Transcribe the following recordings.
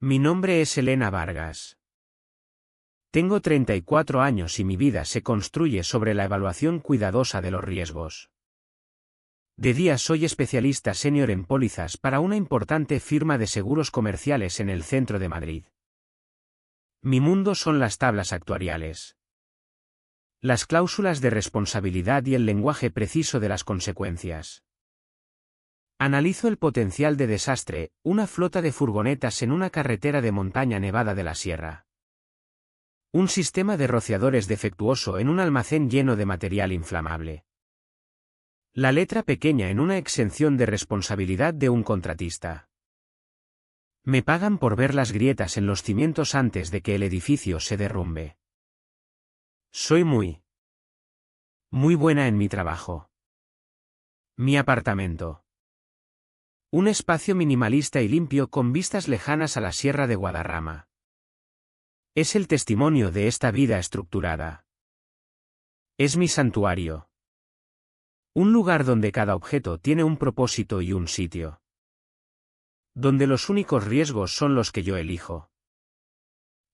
Mi nombre es Elena Vargas. Tengo 34 años y mi vida se construye sobre la evaluación cuidadosa de los riesgos. De día soy especialista senior en pólizas para una importante firma de seguros comerciales en el centro de Madrid. Mi mundo son las tablas actuariales, las cláusulas de responsabilidad y el lenguaje preciso de las consecuencias. Analizo el potencial de desastre, una flota de furgonetas en una carretera de montaña nevada de la sierra. Un sistema de rociadores defectuoso en un almacén lleno de material inflamable. La letra pequeña en una exención de responsabilidad de un contratista. Me pagan por ver las grietas en los cimientos antes de que el edificio se derrumbe. Soy muy buena en mi trabajo. Mi apartamento. Un espacio minimalista y limpio con vistas lejanas a la Sierra de Guadarrama. Es el testimonio de esta vida estructurada. Es mi santuario. Un lugar donde cada objeto tiene un propósito y un sitio. Donde los únicos riesgos son los que yo elijo.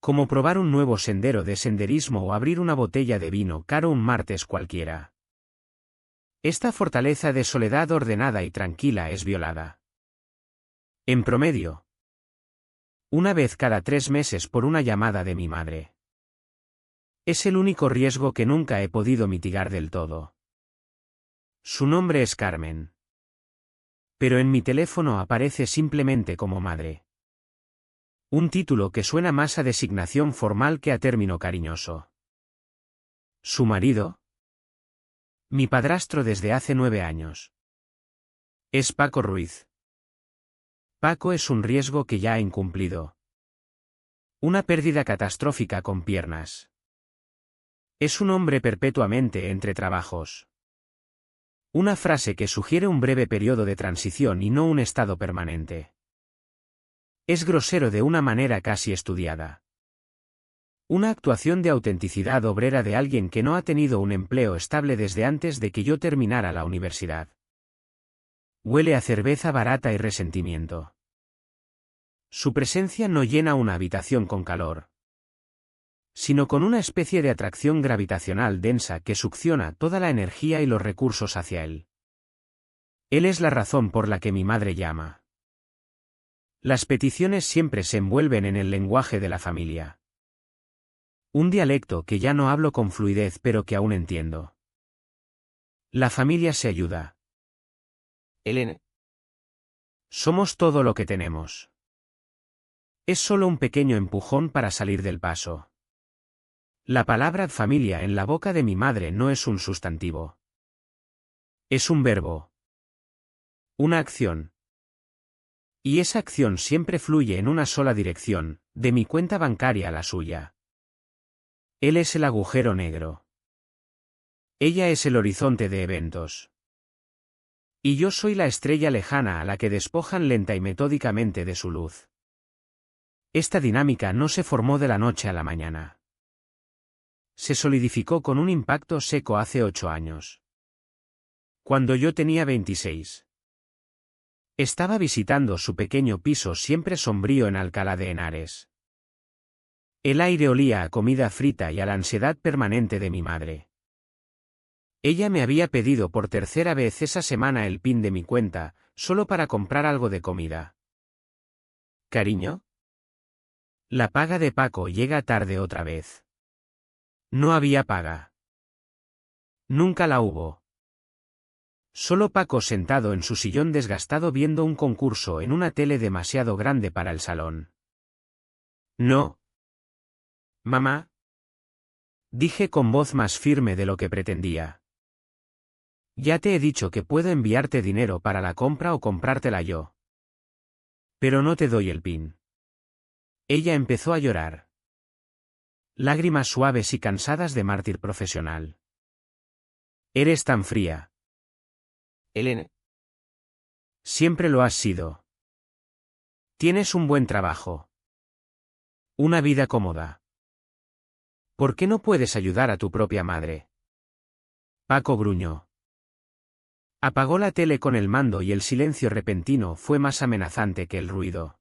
Como probar un nuevo sendero de senderismo o abrir una botella de vino caro un martes cualquiera. Esta fortaleza de soledad ordenada y tranquila es violada. En promedio. Una vez cada 3 meses por una llamada de mi madre. Es el único riesgo que nunca he podido mitigar del todo. Su nombre es Carmen. Pero en mi teléfono aparece simplemente como madre. Un título que suena más a designación formal que a término cariñoso. ¿Su marido? Mi padrastro desde hace 9 años. Es Paco Ruiz. Paco es un riesgo que ya ha incumplido. Una pérdida catastrófica con piernas. Es un hombre perpetuamente entre trabajos. Una frase que sugiere un breve periodo de transición y no un estado permanente. Es grosero de una manera casi estudiada. Una actuación de autenticidad obrera de alguien que no ha tenido un empleo estable desde antes de que yo terminara la universidad. Huele a cerveza barata y resentimiento. Su presencia no llena una habitación con calor, sino con una especie de atracción gravitacional densa que succiona toda la energía y los recursos hacia él. Él es la razón por la que mi madre llama. Las peticiones siempre se envuelven en el lenguaje de la familia. Un dialecto que ya no hablo con fluidez pero que aún entiendo. La familia se ayuda. Elena. Somos todo lo que tenemos. Es solo un pequeño empujón para salir del paso. La palabra familia en la boca de mi madre no es un sustantivo. Es un verbo. Una acción. Y esa acción siempre fluye en una sola dirección, de mi cuenta bancaria a la suya. Él es el agujero negro. Ella es el horizonte de eventos. Y yo soy la estrella lejana a la que despojan lenta y metódicamente de su luz. Esta dinámica no se formó de la noche a la mañana. Se solidificó con un impacto seco hace 8 años. Cuando yo tenía 26. Estaba visitando su pequeño piso siempre sombrío en Alcalá de Henares. El aire olía a comida frita y a la ansiedad permanente de mi madre. Ella me había pedido por tercera vez esa semana el PIN de mi cuenta, solo para comprar algo de comida. ¿Cariño? La paga de Paco llega tarde otra vez. No había paga. Nunca la hubo. Solo Paco sentado en su sillón desgastado viendo un concurso en una tele demasiado grande para el salón. No. Mamá. Dije con voz más firme de lo que pretendía. Ya te he dicho que puedo enviarte dinero para la compra o comprártela yo. Pero no te doy el PIN. Ella empezó a llorar. Lágrimas suaves y cansadas de mártir profesional. Eres tan fría. Elena. Siempre lo has sido. Tienes un buen trabajo. Una vida cómoda. ¿Por qué no puedes ayudar a tu propia madre? Paco gruñó. Apagó la tele con el mando y el silencio repentino fue más amenazante que el ruido.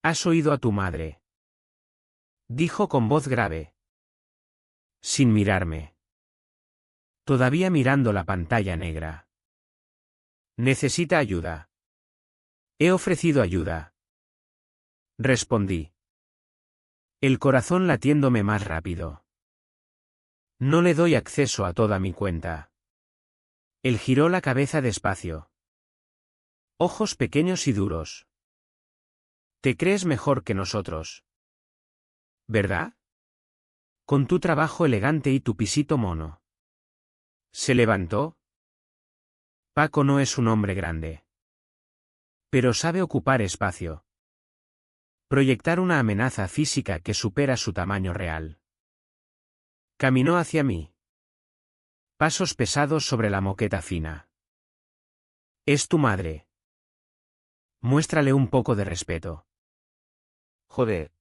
Has oído a tu madre. Dijo con voz grave. Sin mirarme. Todavía mirando la pantalla negra. Necesita ayuda. He ofrecido ayuda. Respondí. El corazón latiéndome más rápido. No le doy acceso a toda mi cuenta. Él giró la cabeza despacio. Ojos pequeños y duros. Te crees mejor que nosotros. ¿Verdad? Con tu trabajo elegante y tu pisito mono. Se levantó. Paco no es un hombre grande. Pero sabe ocupar espacio. Proyectar una amenaza física que supera su tamaño real. Caminó hacia mí. Pasos pesados sobre la moqueta fina. Es tu madre. Muéstrale un poco de respeto. Joder.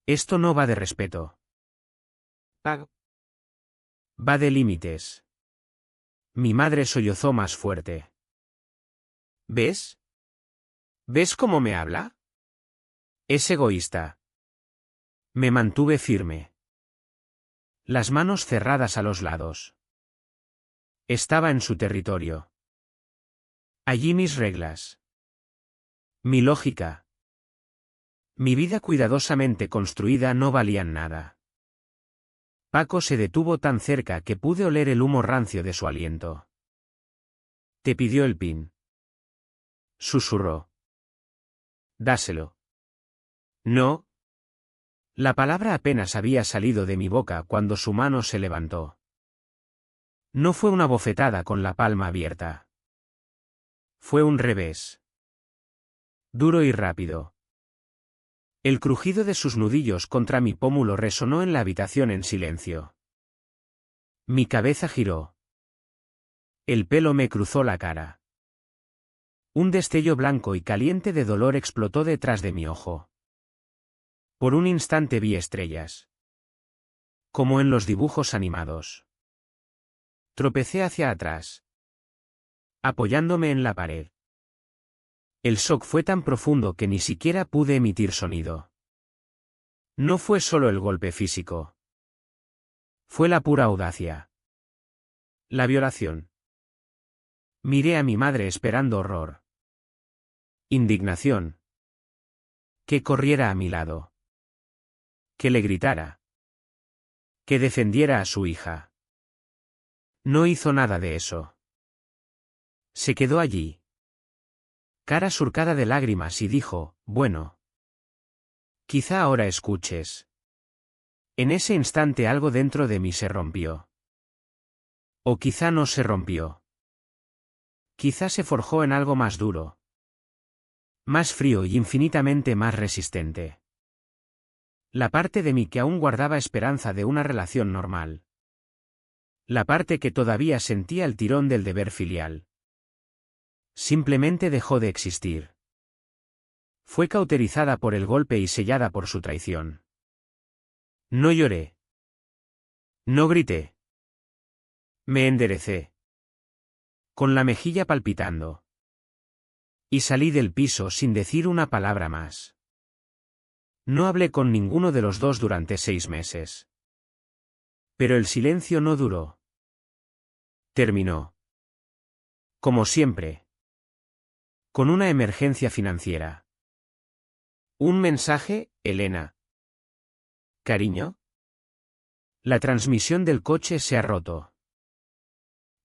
Esto no va de respeto. Va de límites. Mi madre sollozó más fuerte. ¿Ves? ¿Ves cómo me habla? Es egoísta. Me mantuve firme. Las manos cerradas a los lados. Estaba en su territorio. Allí mis reglas. Mi lógica. Mi vida cuidadosamente construida no valían nada. Paco se detuvo tan cerca que pude oler el humo rancio de su aliento. Te pidió el PIN. Susurró. Dáselo. No. La palabra apenas había salido de mi boca cuando su mano se levantó. No fue una bofetada con la palma abierta. Fue un revés. Duro y rápido. El crujido de sus nudillos contra mi pómulo resonó en la habitación en silencio. Mi cabeza giró. El pelo me cruzó la cara. Un destello blanco y caliente de dolor explotó detrás de mi ojo. Por un instante vi estrellas. Como en los dibujos animados. Tropecé hacia atrás. Apoyándome en la pared. El shock fue tan profundo que ni siquiera pude emitir sonido. No fue solo el golpe físico. Fue la pura audacia. La violación. Miré a mi madre esperando horror. Indignación. Que corriera a mi lado. Que le gritara. Que defendiera a su hija. No hizo nada de eso. Se quedó allí. Cara surcada de lágrimas y dijo, bueno. Quizá ahora escuches. En ese instante algo dentro de mí se rompió. O quizá no se rompió. Quizá se forjó en algo más duro. Más frío y infinitamente más resistente. La parte de mí que aún guardaba esperanza de una relación normal. La parte que todavía sentía el tirón del deber filial. Simplemente dejó de existir. Fue cauterizada por el golpe y sellada por su traición. No lloré. No grité. Me enderecé. Con la mejilla palpitando. Y salí del piso sin decir una palabra más. No hablé con ninguno de los dos durante 6 meses. Pero el silencio no duró. Terminó. Como siempre. Con una emergencia financiera. Un mensaje, Elena. ¿Cariño? La transmisión del coche se ha roto.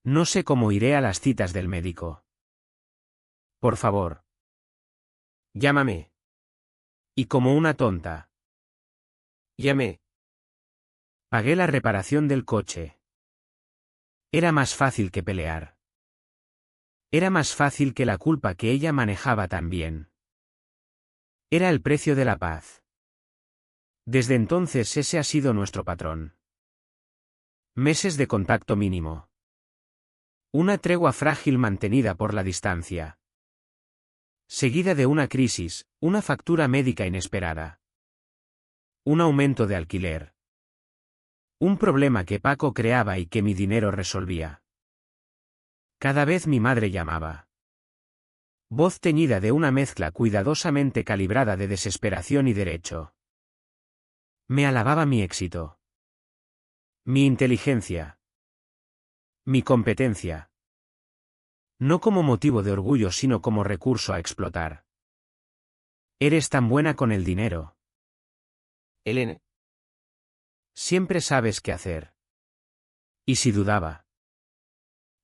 No sé cómo iré a las citas del médico. Por favor. Llámame. Y como una tonta. Llamé. Pagué la reparación del coche. Era más fácil que pelear. Era más fácil que la culpa que ella manejaba tan bien. Era el precio de la paz. Desde entonces ese ha sido nuestro patrón. Meses de contacto mínimo. Una tregua frágil mantenida por la distancia. Seguida de una crisis, una factura médica inesperada. Un aumento de alquiler. Un problema que Paco creaba y que mi dinero resolvía. Cada vez mi madre llamaba. Voz teñida de una mezcla cuidadosamente calibrada de desesperación y derecho. Me alababa mi éxito. Mi inteligencia. Mi competencia. No como motivo de orgullo sino como recurso a explotar. Eres tan buena con el dinero. Elena. Siempre sabes qué hacer. Y si dudaba.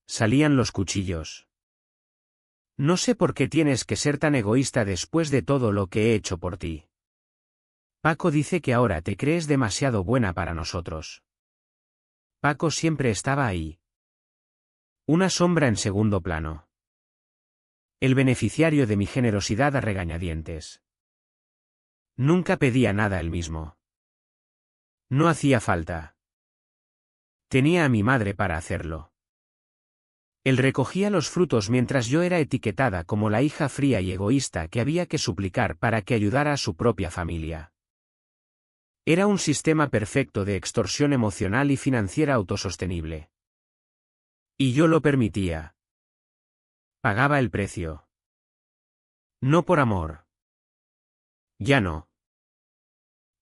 Salían los cuchillos. No sé por qué tienes que ser tan egoísta después de todo lo que he hecho por ti. Paco dice que ahora te crees demasiado buena para nosotros. Paco siempre estaba ahí. Una sombra en segundo plano. El beneficiario de mi generosidad a regañadientes. Nunca pedía nada él mismo. No hacía falta. Tenía a mi madre para hacerlo. Él recogía los frutos mientras yo era etiquetada como la hija fría y egoísta que había que suplicar para que ayudara a su propia familia. Era un sistema perfecto de extorsión emocional y financiera autosostenible. Y yo lo permitía. Pagaba el precio. No por amor. Ya no.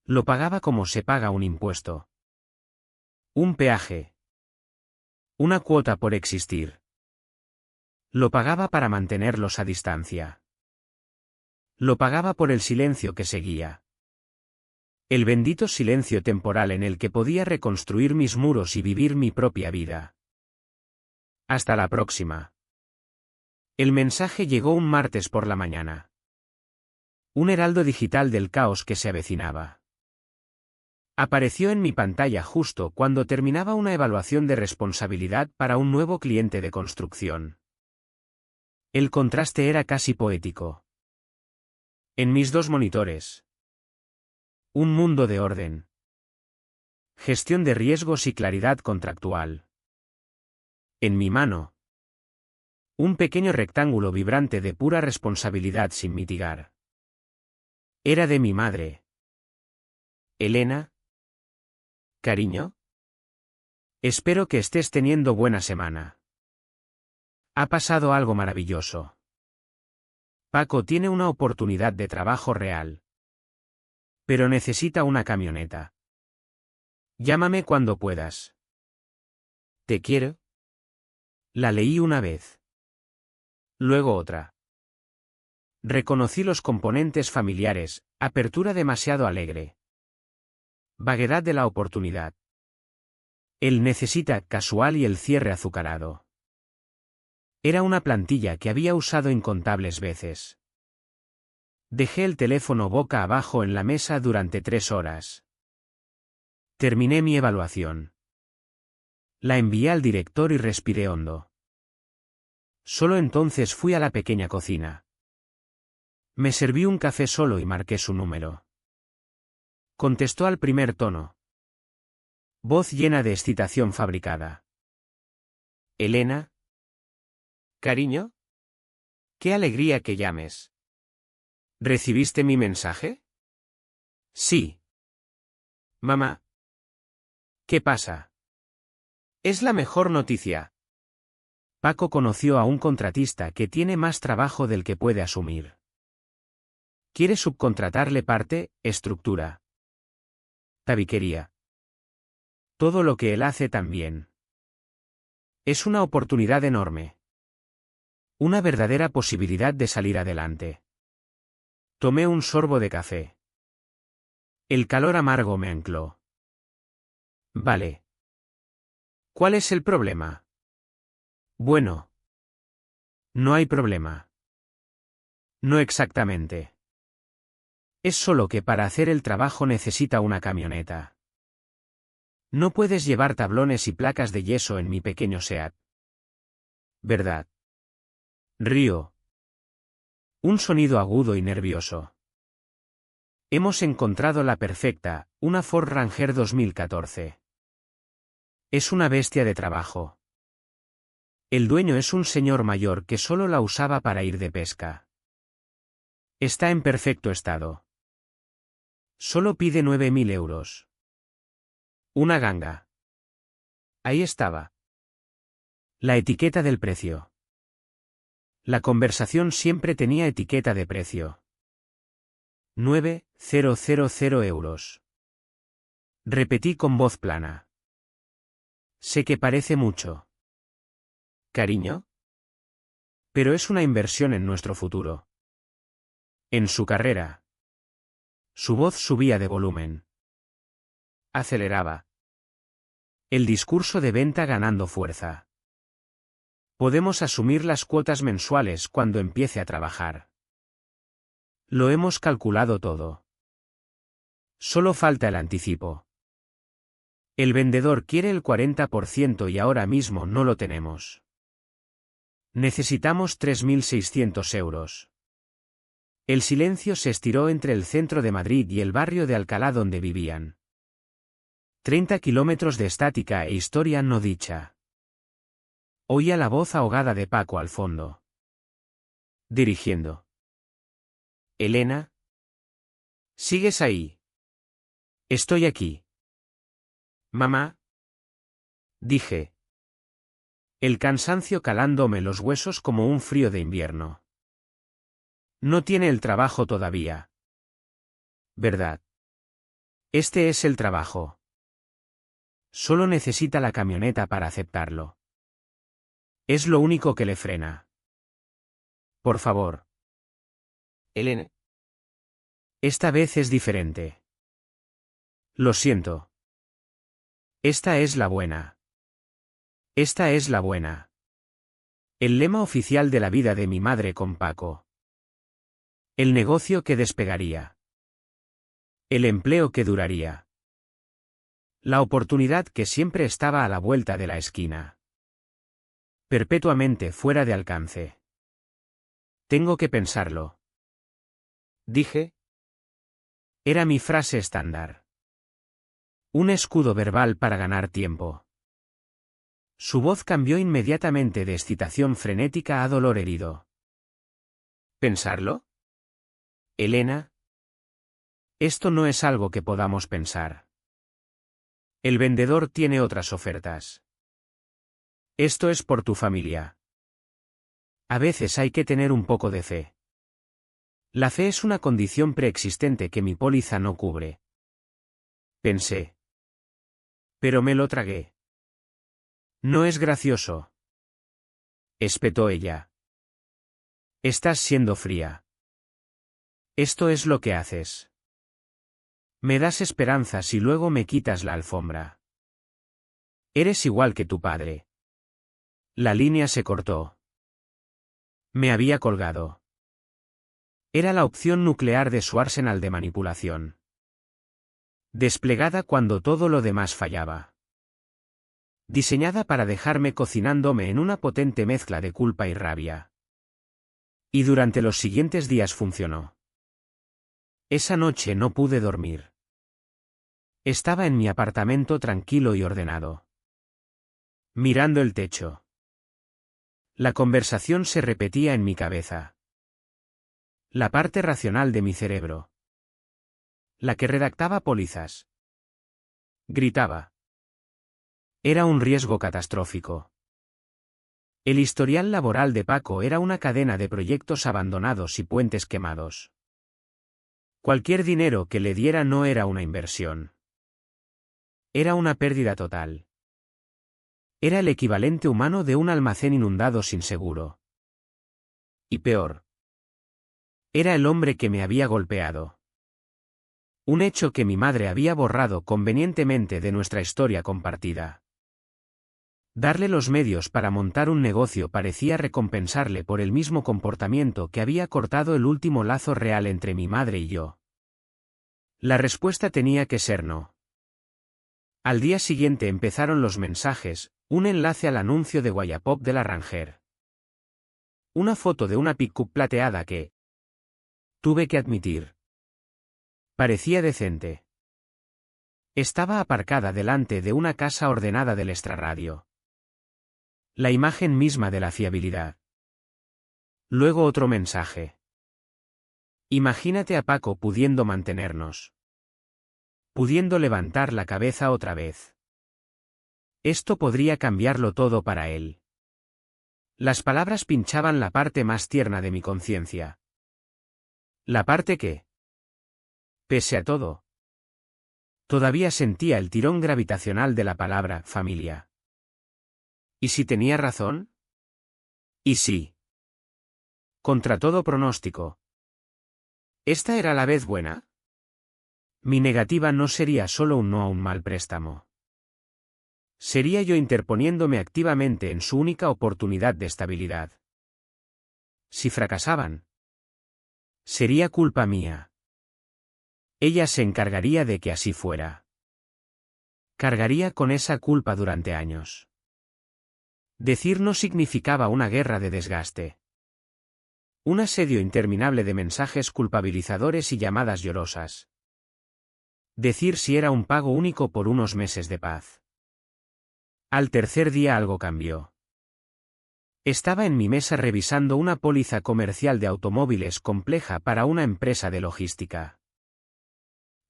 Lo pagaba como se paga un impuesto. Un peaje. Una cuota por existir. Lo pagaba para mantenerlos a distancia. Lo pagaba por el silencio que seguía. El bendito silencio temporal en el que podía reconstruir mis muros y vivir mi propia vida. Hasta la próxima. El mensaje llegó un martes por la mañana. Un heraldo digital del caos que se avecinaba. Apareció en mi pantalla justo cuando terminaba una evaluación de responsabilidad para un nuevo cliente de construcción. El contraste era casi poético. En mis dos monitores. Un mundo de orden. Gestión de riesgos y claridad contractual. En mi mano. Un pequeño rectángulo vibrante de pura responsabilidad sin mitigar. Era de mi madre. Elena. Cariño. Espero que estés teniendo buena semana. Ha pasado algo maravilloso. Paco tiene una oportunidad de trabajo real. Pero necesita una camioneta. Llámame cuando puedas. Te quiero. La leí una vez. Luego otra. Reconocí los componentes familiares, apertura demasiado alegre. Vaguedad de la oportunidad. Él necesita casual y el cierre azucarado. Era una plantilla que había usado incontables veces. Dejé el teléfono boca abajo en la mesa durante 3 horas. Terminé mi evaluación. La envié al director y respiré hondo. Solo entonces fui a la pequeña cocina. Me serví un café solo y marqué su número. Contestó al primer tono. Voz llena de excitación fabricada. Elena. Cariño. Qué alegría que llames. ¿Recibiste mi mensaje? Sí. Mamá. ¿Qué pasa? Es la mejor noticia. Paco conoció a un contratista que tiene más trabajo del que puede asumir. Quiere subcontratarle parte, estructura. Tabiquería. Todo lo que él hace también. Es una oportunidad enorme. Una verdadera posibilidad de salir adelante. Tomé un sorbo de café. El calor amargo me ancló. Vale. ¿Cuál es el problema? Bueno. No hay problema. No exactamente. Es solo que para hacer el trabajo necesita una camioneta. No puedes llevar tablones y placas de yeso en mi pequeño SEAT. ¿Verdad? Río. Un sonido agudo y nervioso. Hemos encontrado la perfecta, una Ford Ranger 2014. Es una bestia de trabajo. El dueño es un señor mayor que solo la usaba para ir de pesca. Está en perfecto estado. Solo pide 9.000 euros. Una ganga. Ahí estaba. La etiqueta del precio. La conversación siempre tenía etiqueta de precio. 9.000 euros. Repetí con voz plana. Sé que parece mucho. Cariño. Pero es una inversión en nuestro futuro. En su carrera. Su voz subía de volumen. Aceleraba. El discurso de venta ganando fuerza. Podemos asumir las cuotas mensuales cuando empiece a trabajar. Lo hemos calculado todo. Solo falta el anticipo. El vendedor quiere el 40% y ahora mismo no lo tenemos. Necesitamos 3.600 euros. El silencio se estiró entre el centro de Madrid y el barrio de Alcalá donde vivían. 30 kilómetros de estática e historia no dicha. Oía la voz ahogada de Paco al fondo. Dirigiendo. Elena. ¿Sigues ahí? Estoy aquí. Mamá. Dije. El cansancio calándome los huesos como un frío de invierno. No tiene el trabajo todavía. ¿Verdad? Este es el trabajo. Solo necesita la camioneta para aceptarlo. Es lo único que le frena. Por favor. Elena. Esta vez es diferente. Lo siento. Esta es la buena. Esta es la buena. El lema oficial de la vida de mi madre con Paco. El negocio que despegaría. El empleo que duraría. La oportunidad que siempre estaba a la vuelta de la esquina. Perpetuamente fuera de alcance. Tengo que pensarlo. Dije. Era mi frase estándar. Un escudo verbal para ganar tiempo. Su voz cambió inmediatamente de excitación frenética a dolor herido. ¿Pensarlo? Elena. Esto no es algo que podamos pensar. El vendedor tiene otras ofertas. Esto es por tu familia. A veces hay que tener un poco de fe. La fe es una condición preexistente que mi póliza no cubre. Pensé. Pero me lo tragué. No es gracioso. Espetó ella. Estás siendo fría. Esto es lo que haces. Me das esperanzas y luego me quitas la alfombra. Eres igual que tu padre. La línea se cortó. Me había colgado. Era la opción nuclear de su arsenal de manipulación. Desplegada cuando todo lo demás fallaba. Diseñada para dejarme cocinándome en una potente mezcla de culpa y rabia. Y durante los siguientes días funcionó. Esa noche no pude dormir. Estaba en mi apartamento tranquilo y ordenado. Mirando el techo. La conversación se repetía en mi cabeza. La parte racional de mi cerebro. La que redactaba pólizas. Gritaba. Era un riesgo catastrófico. El historial laboral de Paco era una cadena de proyectos abandonados y puentes quemados. Cualquier dinero que le diera no era una inversión. Era una pérdida total. Era el equivalente humano de un almacén inundado sin seguro. Y peor. Era el hombre que me había golpeado. Un hecho que mi madre había borrado convenientemente de nuestra historia compartida. Darle los medios para montar un negocio parecía recompensarle por el mismo comportamiento que había cortado el último lazo real entre mi madre y yo. La respuesta tenía que ser no. Al día siguiente empezaron los mensajes, un enlace al anuncio de Wallapop de la Ranger. Una foto de una pick-up plateada que, tuve que admitir, parecía decente. Estaba aparcada delante de una casa ordenada del extrarradio. La imagen misma de la fiabilidad. Luego otro mensaje. Imagínate a Paco pudiendo mantenernos. Pudiendo levantar la cabeza otra vez. Esto podría cambiarlo todo para él. Las palabras pinchaban la parte más tierna de mi conciencia. La parte que, pese a todo, todavía sentía el tirón gravitacional de la palabra familia. ¿Y si tenía razón? ¿Y si? Contra todo pronóstico. ¿Esta era la vez buena? Mi negativa no sería solo un no a un mal préstamo. Sería yo interponiéndome activamente en su única oportunidad de estabilidad. Si fracasaban, sería culpa mía. Ella se encargaría de que así fuera. Cargaría con esa culpa durante años. Decir no significaba una guerra de desgaste. Un asedio interminable de mensajes culpabilizadores y llamadas llorosas. Decir sí era un pago único por unos meses de paz. Al tercer día algo cambió. Estaba en mi mesa revisando una póliza comercial de automóviles compleja para una empresa de logística.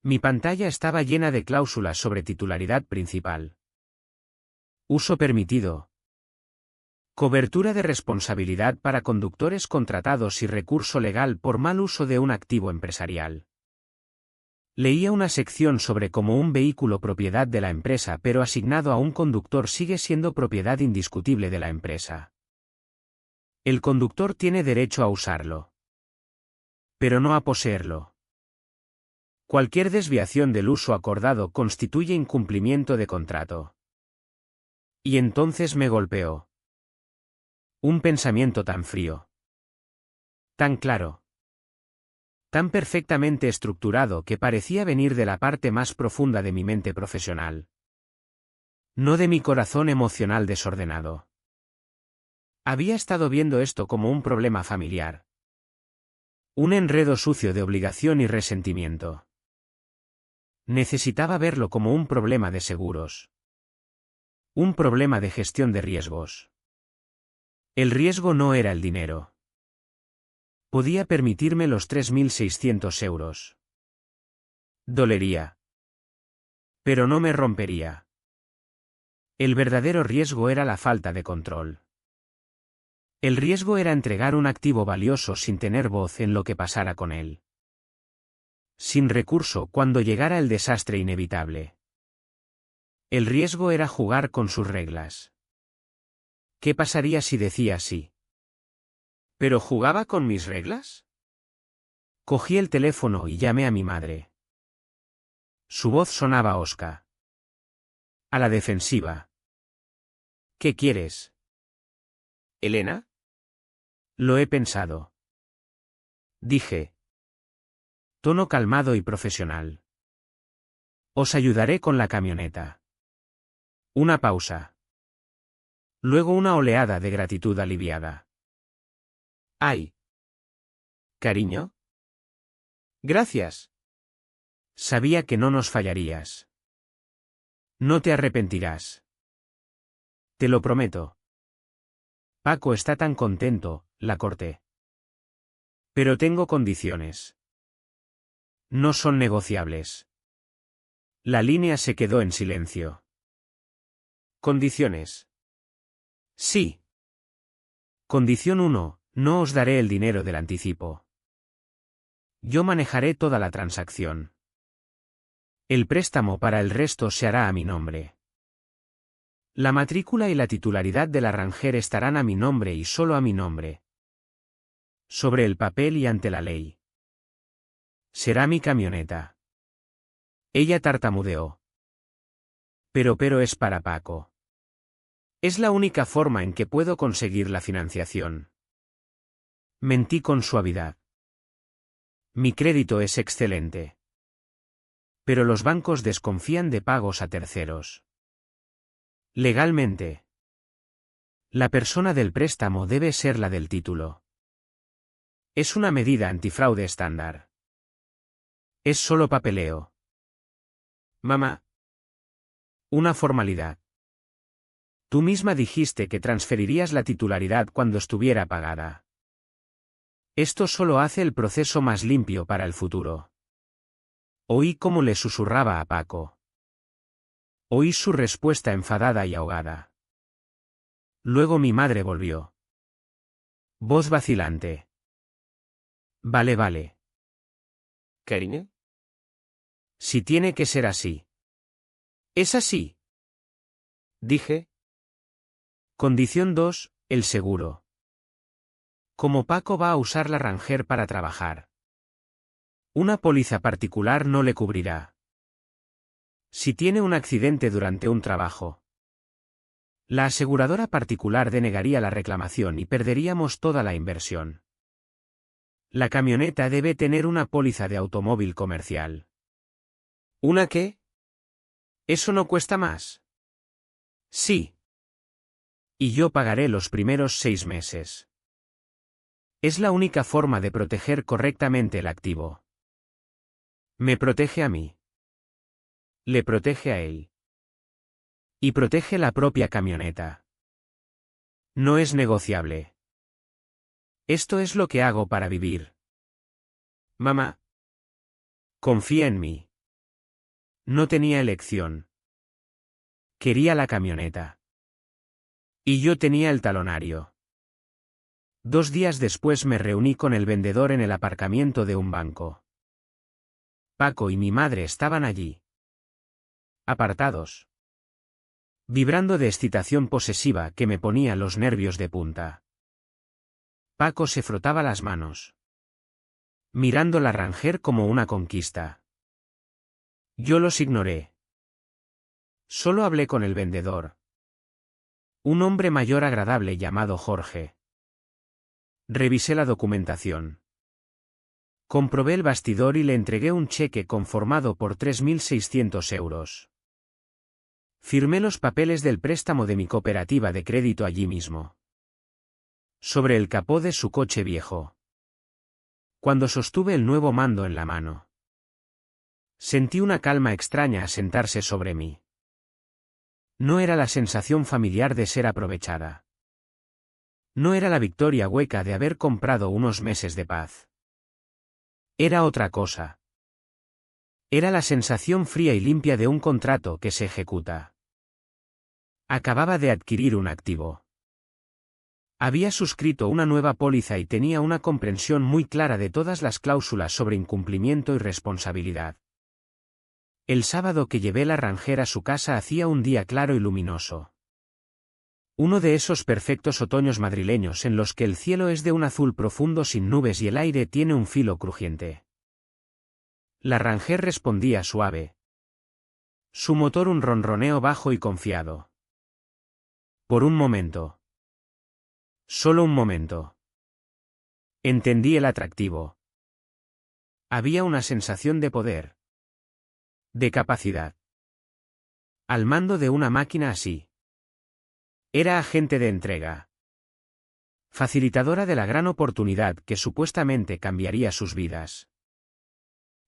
Mi pantalla estaba llena de cláusulas sobre titularidad principal. Uso permitido. Cobertura de responsabilidad para conductores contratados y recurso legal por mal uso de un activo empresarial. Leía una sección sobre cómo un vehículo propiedad de la empresa pero asignado a un conductor sigue siendo propiedad indiscutible de la empresa. El conductor tiene derecho a usarlo, pero no a poseerlo. Cualquier desviación del uso acordado constituye incumplimiento de contrato. Y entonces me golpeó. Un pensamiento tan frío. Tan claro. Tan perfectamente estructurado que parecía venir de la parte más profunda de mi mente profesional. No de mi corazón emocional desordenado. Había estado viendo esto como un problema familiar. Un enredo sucio de obligación y resentimiento. Necesitaba verlo como un problema de seguros. Un problema de gestión de riesgos. El riesgo no era el dinero. Podía permitirme los 3.600 euros. Dolería. Pero no me rompería. El verdadero riesgo era la falta de control. El riesgo era entregar un activo valioso sin tener voz en lo que pasara con él. Sin recurso cuando llegara el desastre inevitable. El riesgo era jugar con sus reglas. ¿Qué pasaría si decía sí? ¿Pero jugaba con mis reglas? Cogí el teléfono y llamé a mi madre. Su voz sonaba hosca. A la defensiva. ¿Qué quieres? ¿Elena? Lo he pensado. Dije. Tono calmado y profesional. Os ayudaré con la camioneta. Una pausa. Luego una oleada de gratitud aliviada. ¡Ay! Cariño. Gracias. Sabía que no nos fallarías. No te arrepentirás. Te lo prometo. Paco está tan contento, la corté. Pero tengo condiciones. No son negociables. La línea se quedó en silencio. Condiciones. Sí. Condición 1. No os daré el dinero del anticipo. Yo manejaré toda la transacción. El préstamo para el resto se hará a mi nombre. La matrícula y la titularidad de la Ranger estarán a mi nombre y solo a mi nombre. Sobre el papel y ante la ley. Será mi camioneta. Ella tartamudeó. Pero es para Paco. Es la única forma en que puedo conseguir la financiación. Mentí con suavidad. Mi crédito es excelente. Pero los bancos desconfían de pagos a terceros. Legalmente, la persona del préstamo debe ser la del título. Es una medida antifraude estándar. Es solo papeleo. Mamá. Una formalidad. Tú misma dijiste que transferirías la titularidad cuando estuviera pagada. Esto solo hace el proceso más limpio para el futuro. Oí cómo le susurraba a Paco. Oí su respuesta enfadada y ahogada. Luego mi madre volvió. Voz vacilante. Vale, vale. Karine? Si tiene que ser así. Es así. Dije. Condición 2, el seguro. Como Paco va a usar la Ranger para trabajar, una póliza particular no le cubrirá. Si tiene un accidente durante un trabajo, la aseguradora particular denegaría la reclamación y perderíamos toda la inversión. La camioneta debe tener una póliza de automóvil comercial. ¿Una qué? ¿Eso no cuesta más? Sí. Y yo pagaré los primeros 6 meses. Es la única forma de proteger correctamente el activo. Me protege a mí. Le protege a él. Y protege la propia camioneta. No es negociable. Esto es lo que hago para vivir. Mamá. Confía en mí. No tenía elección. Quería la camioneta. Y yo tenía el talonario. 2 días después me reuní con el vendedor en el aparcamiento de un banco. Paco y mi madre estaban allí. Apartados. Vibrando de excitación posesiva que me ponía los nervios de punta. Paco se frotaba las manos, mirando la Ranger como una conquista. Yo los ignoré. Solo hablé con el vendedor. Un hombre mayor agradable llamado Jorge. Revisé la documentación. Comprobé el bastidor y le entregué un cheque conformado por 3.600 euros. Firmé los papeles del préstamo de mi cooperativa de crédito allí mismo. Sobre el capó de su coche viejo. Cuando sostuve el nuevo mando en la mano, sentí una calma extraña asentarse sobre mí. No era la sensación familiar de ser aprovechada. No era la victoria hueca de haber comprado unos meses de paz. Era otra cosa. Era la sensación fría y limpia de un contrato que se ejecuta. Acababa de adquirir un activo. Había suscrito una nueva póliza y tenía una comprensión muy clara de todas las cláusulas sobre incumplimiento y responsabilidad. El sábado que llevé la Ranger a su casa hacía un día claro y luminoso. Uno de esos perfectos otoños madrileños en los que el cielo es de un azul profundo sin nubes y el aire tiene un filo crujiente. La Ranger respondía suave. Su motor un ronroneo bajo y confiado. Por un momento. Solo un momento. Entendí el atractivo. Había una sensación de poder. De capacidad. Al mando de una máquina así. Era agente de entrega. Facilitadora de la gran oportunidad que supuestamente cambiaría sus vidas.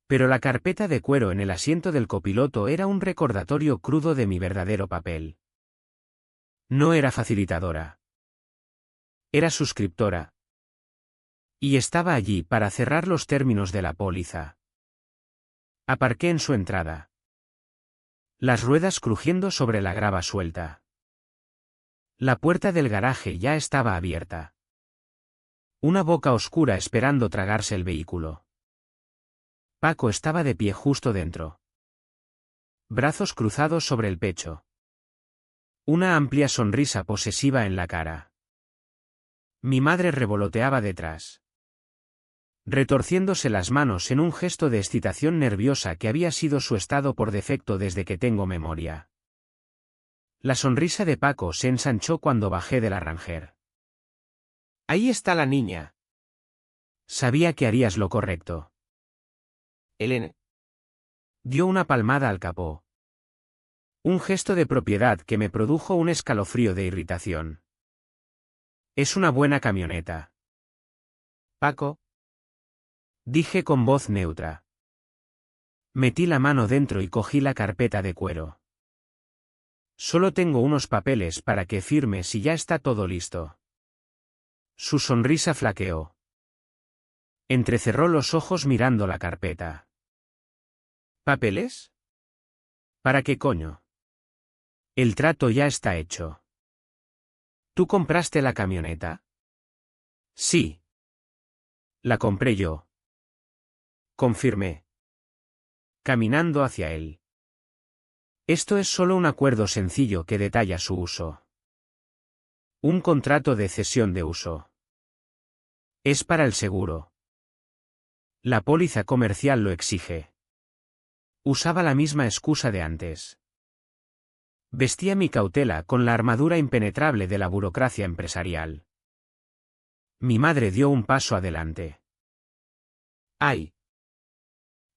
Pero la carpeta de cuero en el asiento del copiloto era un recordatorio crudo de mi verdadero papel. No era facilitadora. Era suscriptora. Y estaba allí para cerrar los términos de la póliza. Aparqué en su entrada. Las ruedas crujiendo sobre la grava suelta. La puerta del garaje ya estaba abierta. Una boca oscura esperando tragarse el vehículo. Paco estaba de pie justo dentro. Brazos cruzados sobre el pecho. Una amplia sonrisa posesiva en la cara. Mi madre revoloteaba detrás, retorciéndose las manos en un gesto de excitación nerviosa que había sido su estado por defecto desde que tengo memoria. La sonrisa de Paco se ensanchó cuando bajé de la Ranger. Ahí está la niña. Sabía que harías lo correcto. Elena. Dio una palmada al capó. Un gesto de propiedad que me produjo un escalofrío de irritación. Es una buena camioneta. Paco. Dije con voz neutra. Metí la mano dentro y cogí la carpeta de cuero. Solo tengo unos papeles para que firmes y ya está todo listo. Su sonrisa flaqueó. Entrecerró los ojos mirando la carpeta. ¿Papeles? ¿Para qué coño? El trato ya está hecho. ¿Tú compraste la camioneta? Sí. La compré yo. Confirmé. Caminando hacia él. Esto es solo un acuerdo sencillo que detalla su uso. Un contrato de cesión de uso. Es para el seguro. La póliza comercial lo exige. Usaba la misma excusa de antes. Vestía mi cautela con la armadura impenetrable de la burocracia empresarial. Mi madre dio un paso adelante. ¡Ay!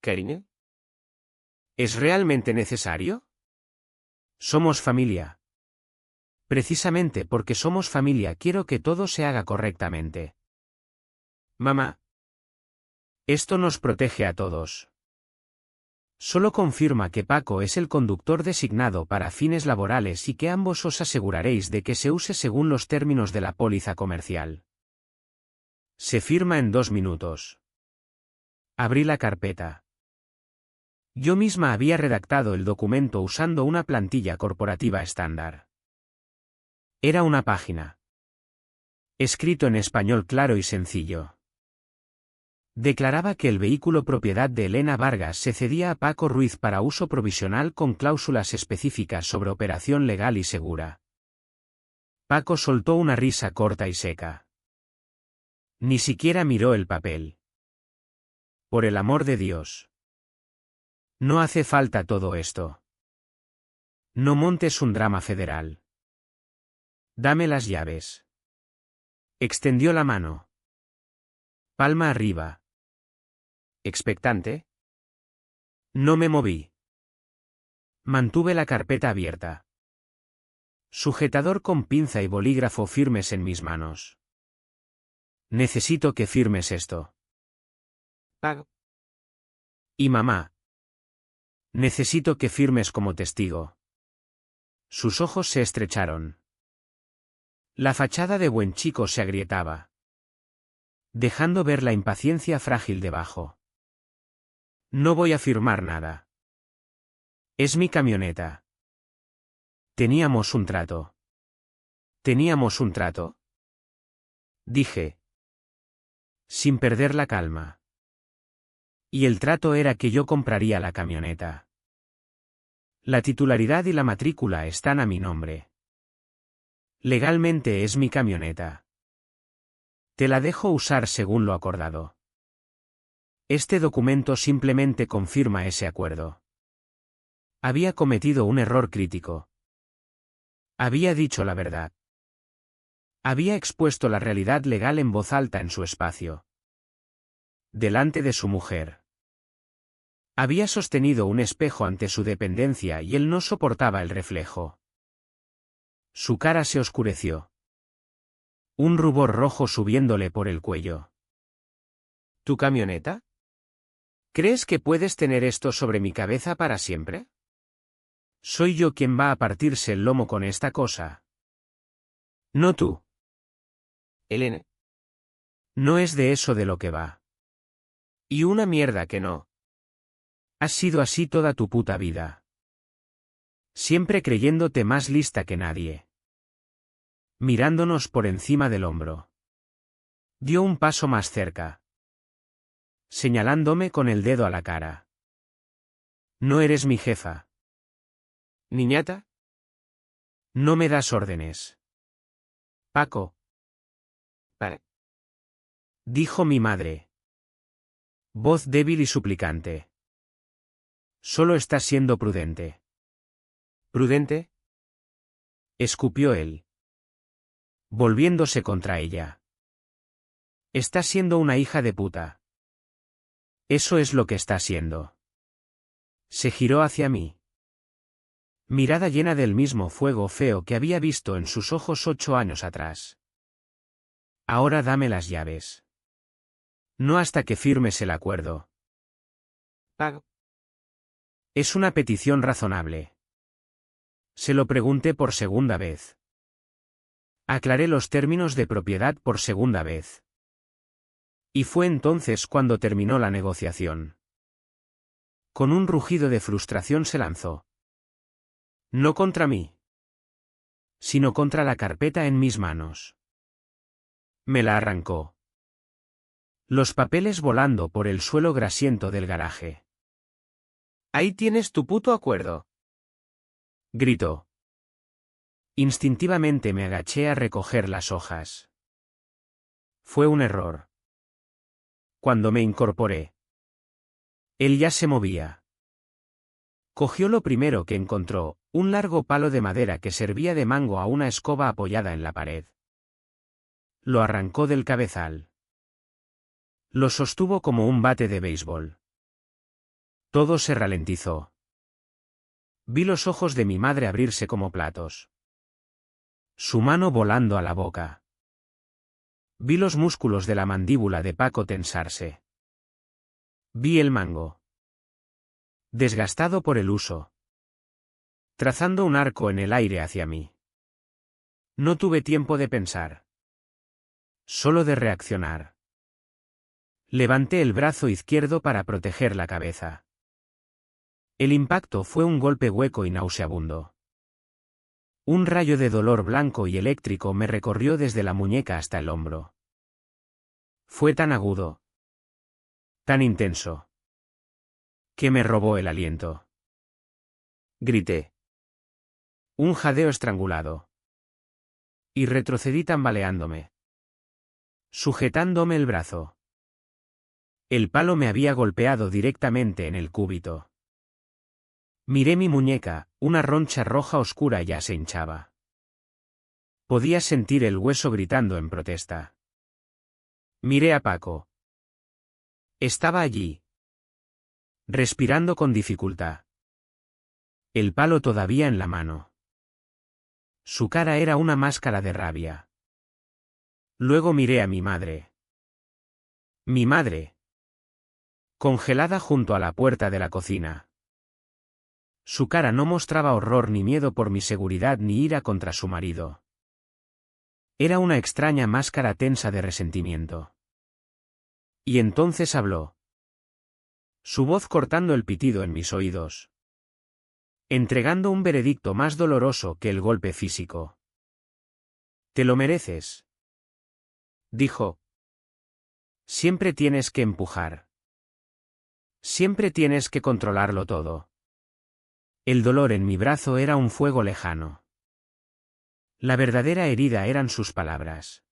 ¿Karine? ¿Es realmente necesario? Somos familia. Precisamente porque somos familia quiero que todo se haga correctamente. Mamá. Esto nos protege a todos. Solo confirma que Paco es el conductor designado para fines laborales y que ambos os aseguraréis de que se use según los términos de la póliza comercial. Se firma en 2 minutos. Abrí la carpeta. Yo misma había redactado el documento usando una plantilla corporativa estándar. Era una página. Escrito en español claro y sencillo. Declaraba que el vehículo propiedad de Elena Vargas se cedía a Paco Ruiz para uso provisional con cláusulas específicas sobre operación legal y segura. Paco soltó una risa corta y seca. Ni siquiera miró el papel. Por el amor de Dios. No hace falta todo esto. No montes un drama federal. Dame las llaves. Extendió la mano. Palma arriba. ¿Expectante? No me moví. Mantuve la carpeta abierta. Sujetador con pinza y bolígrafo firmes en mis manos. Necesito que firmes esto. Pago. Y mamá. Necesito que firmes como testigo. Sus ojos se estrecharon. La fachada de buen chico se agrietaba, dejando ver la impaciencia frágil debajo. No voy a firmar nada. Es mi camioneta. Teníamos un trato. ¿Teníamos un trato? Dije, sin perder la calma. Y el trato era que yo compraría la camioneta. La titularidad y la matrícula están a mi nombre. Legalmente es mi camioneta. Te la dejo usar según lo acordado. Este documento simplemente confirma ese acuerdo. Había cometido un error crítico. Había dicho la verdad. Había expuesto la realidad legal en voz alta en su espacio. Delante de su mujer. Había sostenido un espejo ante su dependencia y él no soportaba el reflejo. Su cara se oscureció. Un rubor rojo subiéndole por el cuello. ¿Tu camioneta? ¿Crees que puedes tener esto sobre mi cabeza para siempre? ¿Soy yo quien va a partirse el lomo con esta cosa? No tú. Elena. No es de eso de lo que va. Y una mierda que no. Has sido así toda tu puta vida. Siempre creyéndote más lista que nadie. Mirándonos por encima del hombro. Dio un paso más cerca. Señalándome con el dedo a la cara. No eres mi jefa. ¿Niñata? No me das órdenes. Paco. Para. Dijo mi madre. Voz débil y suplicante. Solo estás siendo prudente. ¿Prudente? Escupió él. Volviéndose contra ella. Estás siendo una hija de puta. Eso es lo que está siendo. Se giró hacia mí. Mirada llena del mismo fuego feo que había visto en sus ojos 8 años atrás. Ahora dame las llaves. No hasta que firmes el acuerdo. Pago. Es una petición razonable. Se lo pregunté por segunda vez. Aclaré los términos de propiedad por segunda vez. Y fue entonces cuando terminó la negociación. Con un rugido de frustración se lanzó. No contra mí, sino contra la carpeta en mis manos. Me la arrancó. Los papeles volando por el suelo grasiento del garaje. Ahí tienes tu puto acuerdo. Gritó. Instintivamente me agaché a recoger las hojas. Fue un error. Cuando me incorporé, él ya se movía. Cogió lo primero que encontró, un largo palo de madera que servía de mango a una escoba apoyada en la pared. Lo arrancó del cabezal. Lo sostuvo como un bate de béisbol. Todo se ralentizó. Vi los ojos de mi madre abrirse como platos. Su mano volando a la boca. Vi los músculos de la mandíbula de Paco tensarse. Vi el mango. Desgastado por el uso. Trazando un arco en el aire hacia mí. No tuve tiempo de pensar. Solo de reaccionar. Levanté el brazo izquierdo para proteger la cabeza. El impacto fue un golpe hueco y nauseabundo. Un rayo de dolor blanco y eléctrico me recorrió desde la muñeca hasta el hombro. Fue tan agudo. Tan intenso. Que me robó el aliento. Grité. Un jadeo estrangulado. Y retrocedí tambaleándome. Sujetándome el brazo. El palo me había golpeado directamente en el cúbito. Miré mi muñeca, una roncha roja oscura ya se hinchaba. Podía sentir el hueso gritando en protesta. Miré a Paco. Estaba allí. Respirando con dificultad. El palo todavía en la mano. Su cara era una máscara de rabia. Luego miré a mi madre. Mi madre. Congelada junto a la puerta de la cocina. Su cara no mostraba horror ni miedo por mi seguridad ni ira contra su marido. Era una extraña máscara tensa de resentimiento. Y entonces habló. Su voz cortando el pitido en mis oídos. Entregando un veredicto más doloroso que el golpe físico. Te lo mereces. Dijo. Siempre tienes que empujar. Siempre tienes que controlarlo todo. El dolor en mi brazo era un fuego lejano. La verdadera herida eran sus palabras.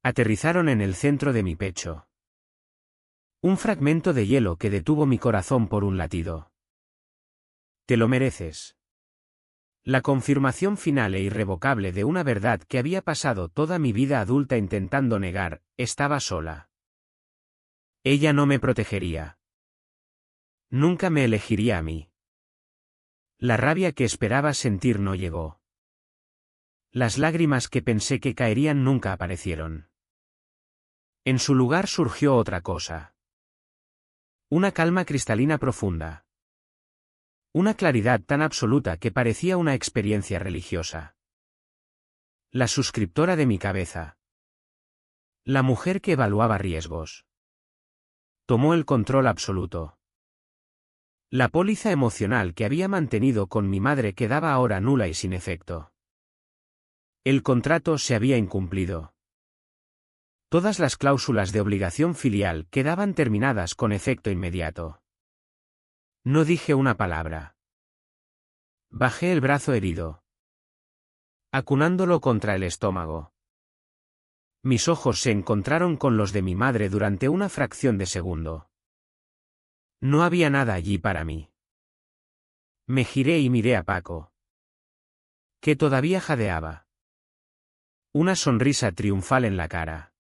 Aterrizaron en el centro de mi pecho. Un fragmento de hielo que detuvo mi corazón por un latido. Te lo mereces. La confirmación final e irrevocable de una verdad que había pasado toda mi vida adulta intentando negar, estaba sola. Ella no me protegería. Nunca me elegiría a mí. La rabia que esperaba sentir no llegó. Las lágrimas que pensé que caerían nunca aparecieron. En su lugar surgió otra cosa. Una calma cristalina profunda. Una claridad tan absoluta que parecía una experiencia religiosa. La suscriptora de mi cabeza. La mujer que evaluaba riesgos. Tomó el control absoluto. La póliza emocional que había mantenido con mi madre quedaba ahora nula y sin efecto. El contrato se había incumplido. Todas las cláusulas de obligación filial quedaban terminadas con efecto inmediato. No dije una palabra. Bajé el brazo herido, acunándolo contra el estómago. Mis ojos se encontraron con los de mi madre durante una fracción de segundo. No había nada allí para mí. Me giré y miré a Paco, que todavía jadeaba. Una sonrisa triunfal en la cara.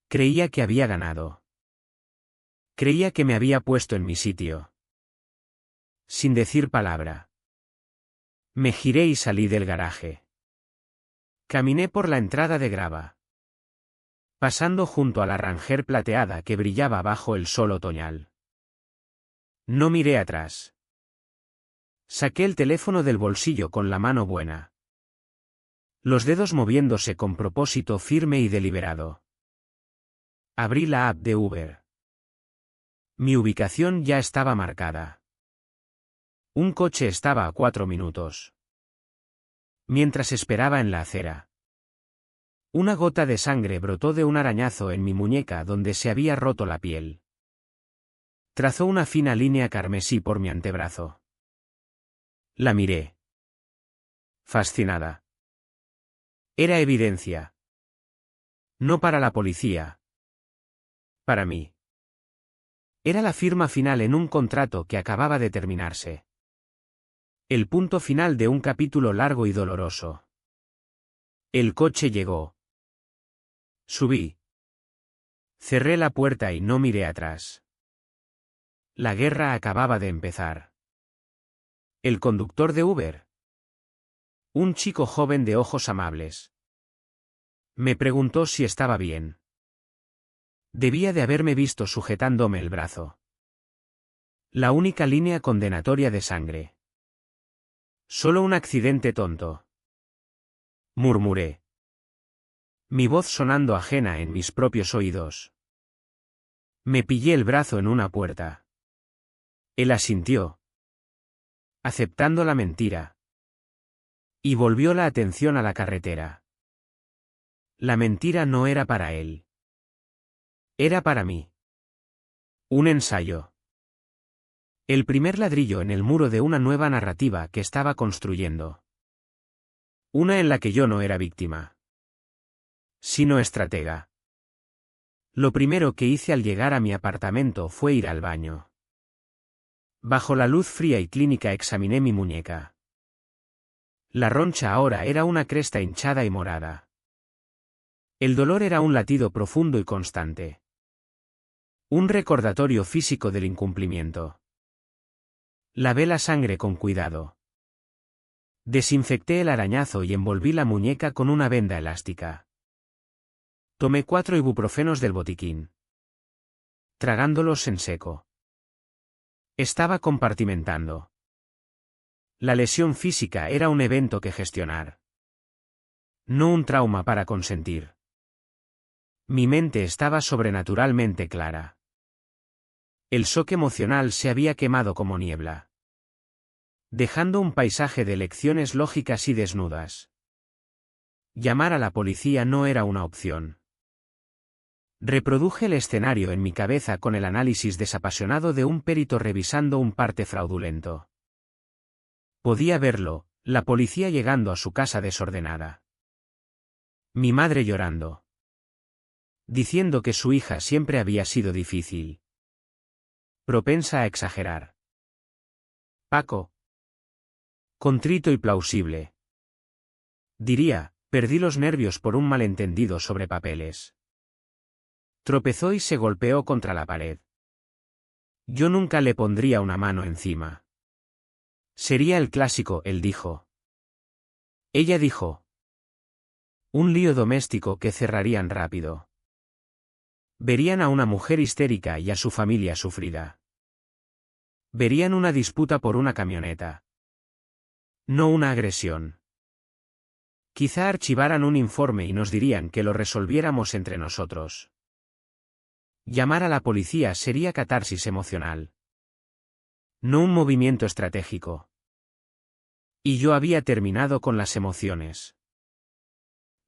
Creía que había ganado. Creía que me había puesto en mi sitio. Sin decir palabra. Me giré y salí del garaje. Caminé por la entrada de grava. Pasando junto a la Ranger plateada que brillaba bajo el sol otoñal. No miré atrás. Saqué el teléfono del bolsillo con la mano buena. Los dedos moviéndose con propósito firme y deliberado. Abrí la app de Uber. Mi ubicación ya estaba marcada. Un coche estaba a 4 minutos. Mientras esperaba en la acera. Una gota de sangre brotó de un arañazo en mi muñeca donde se había roto la piel. Trazó una fina línea carmesí por mi antebrazo. La miré. Fascinada. Era evidencia. No para la policía. Para mí. Era la firma final en un contrato que acababa de terminarse. El punto final de un capítulo largo y doloroso. El coche llegó. Subí. Cerré la puerta y no miré atrás. La guerra acababa de empezar. El conductor de Uber. Un chico joven de ojos amables. Me preguntó si estaba bien. Debía de haberme visto sujetándome el brazo. La única línea condenatoria de sangre. Solo un accidente tonto. Murmuré. Mi voz sonando ajena en mis propios oídos. Me pillé el brazo en una puerta. Él asintió, aceptando la mentira. Y volvió la atención a la carretera. La mentira no era para él. Era para mí. Un ensayo. El primer ladrillo en el muro de una nueva narrativa que estaba construyendo. Una en la que yo no era víctima, sino estratega. Lo primero que hice al llegar a mi apartamento fue ir al baño. Bajo la luz fría y clínica examiné mi muñeca. La roncha ahora era una cresta hinchada y morada. El dolor era un latido profundo y constante. Un recordatorio físico del incumplimiento. Lavé la sangre con cuidado. Desinfecté el arañazo y envolví la muñeca con una venda elástica. Tomé 4 ibuprofenos del botiquín. Tragándolos en seco. Estaba compartimentando. La lesión física era un evento que gestionar. No un trauma para consentir. Mi mente estaba sobrenaturalmente clara. El shock emocional se había quemado como niebla, dejando un paisaje de lecciones lógicas y desnudas. Llamar a la policía no era una opción. Reproduje el escenario en mi cabeza con el análisis desapasionado de un perito revisando un parte fraudulento. Podía verlo, la policía llegando a su casa desordenada. Mi madre llorando. Diciendo que su hija siempre había sido difícil. Propensa a exagerar. Paco. Contrito y plausible. Diría, perdí los nervios por un malentendido sobre papeles. Tropezó y se golpeó contra la pared. Yo nunca le pondría una mano encima. Sería el clásico, él dijo. Ella dijo. Un lío doméstico que cerrarían rápido. Verían a una mujer histérica y a su familia sufrida. Verían una disputa por una camioneta. No una agresión. Quizá archivaran un informe y nos dirían que lo resolviéramos entre nosotros. Llamar a la policía sería catarsis emocional. No un movimiento estratégico. Y yo había terminado con las emociones.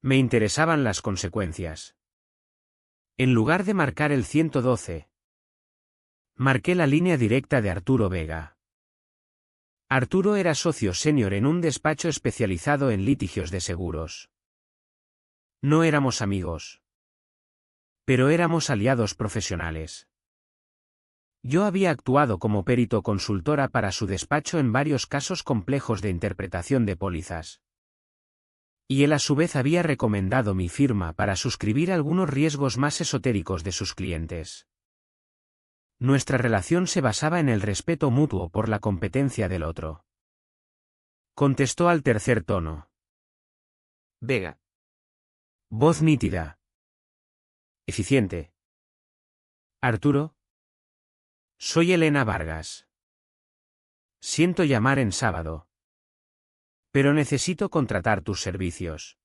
Me interesaban las consecuencias. En lugar de marcar el 112, marqué la línea directa de Arturo Vega. Arturo era socio senior en un despacho especializado en litigios de seguros. No éramos amigos. Pero éramos aliados profesionales. Yo había actuado como perito consultora para su despacho en varios casos complejos de interpretación de pólizas. Y él a su vez había recomendado mi firma para suscribir algunos riesgos más esotéricos de sus clientes. Nuestra relación se basaba en el respeto mutuo por la competencia del otro. Contestó al tercer tono. Vega. Voz nítida. Eficiente. Arturo. Soy Elena Vargas. Siento llamar en sábado. Pero necesito contratar tus servicios.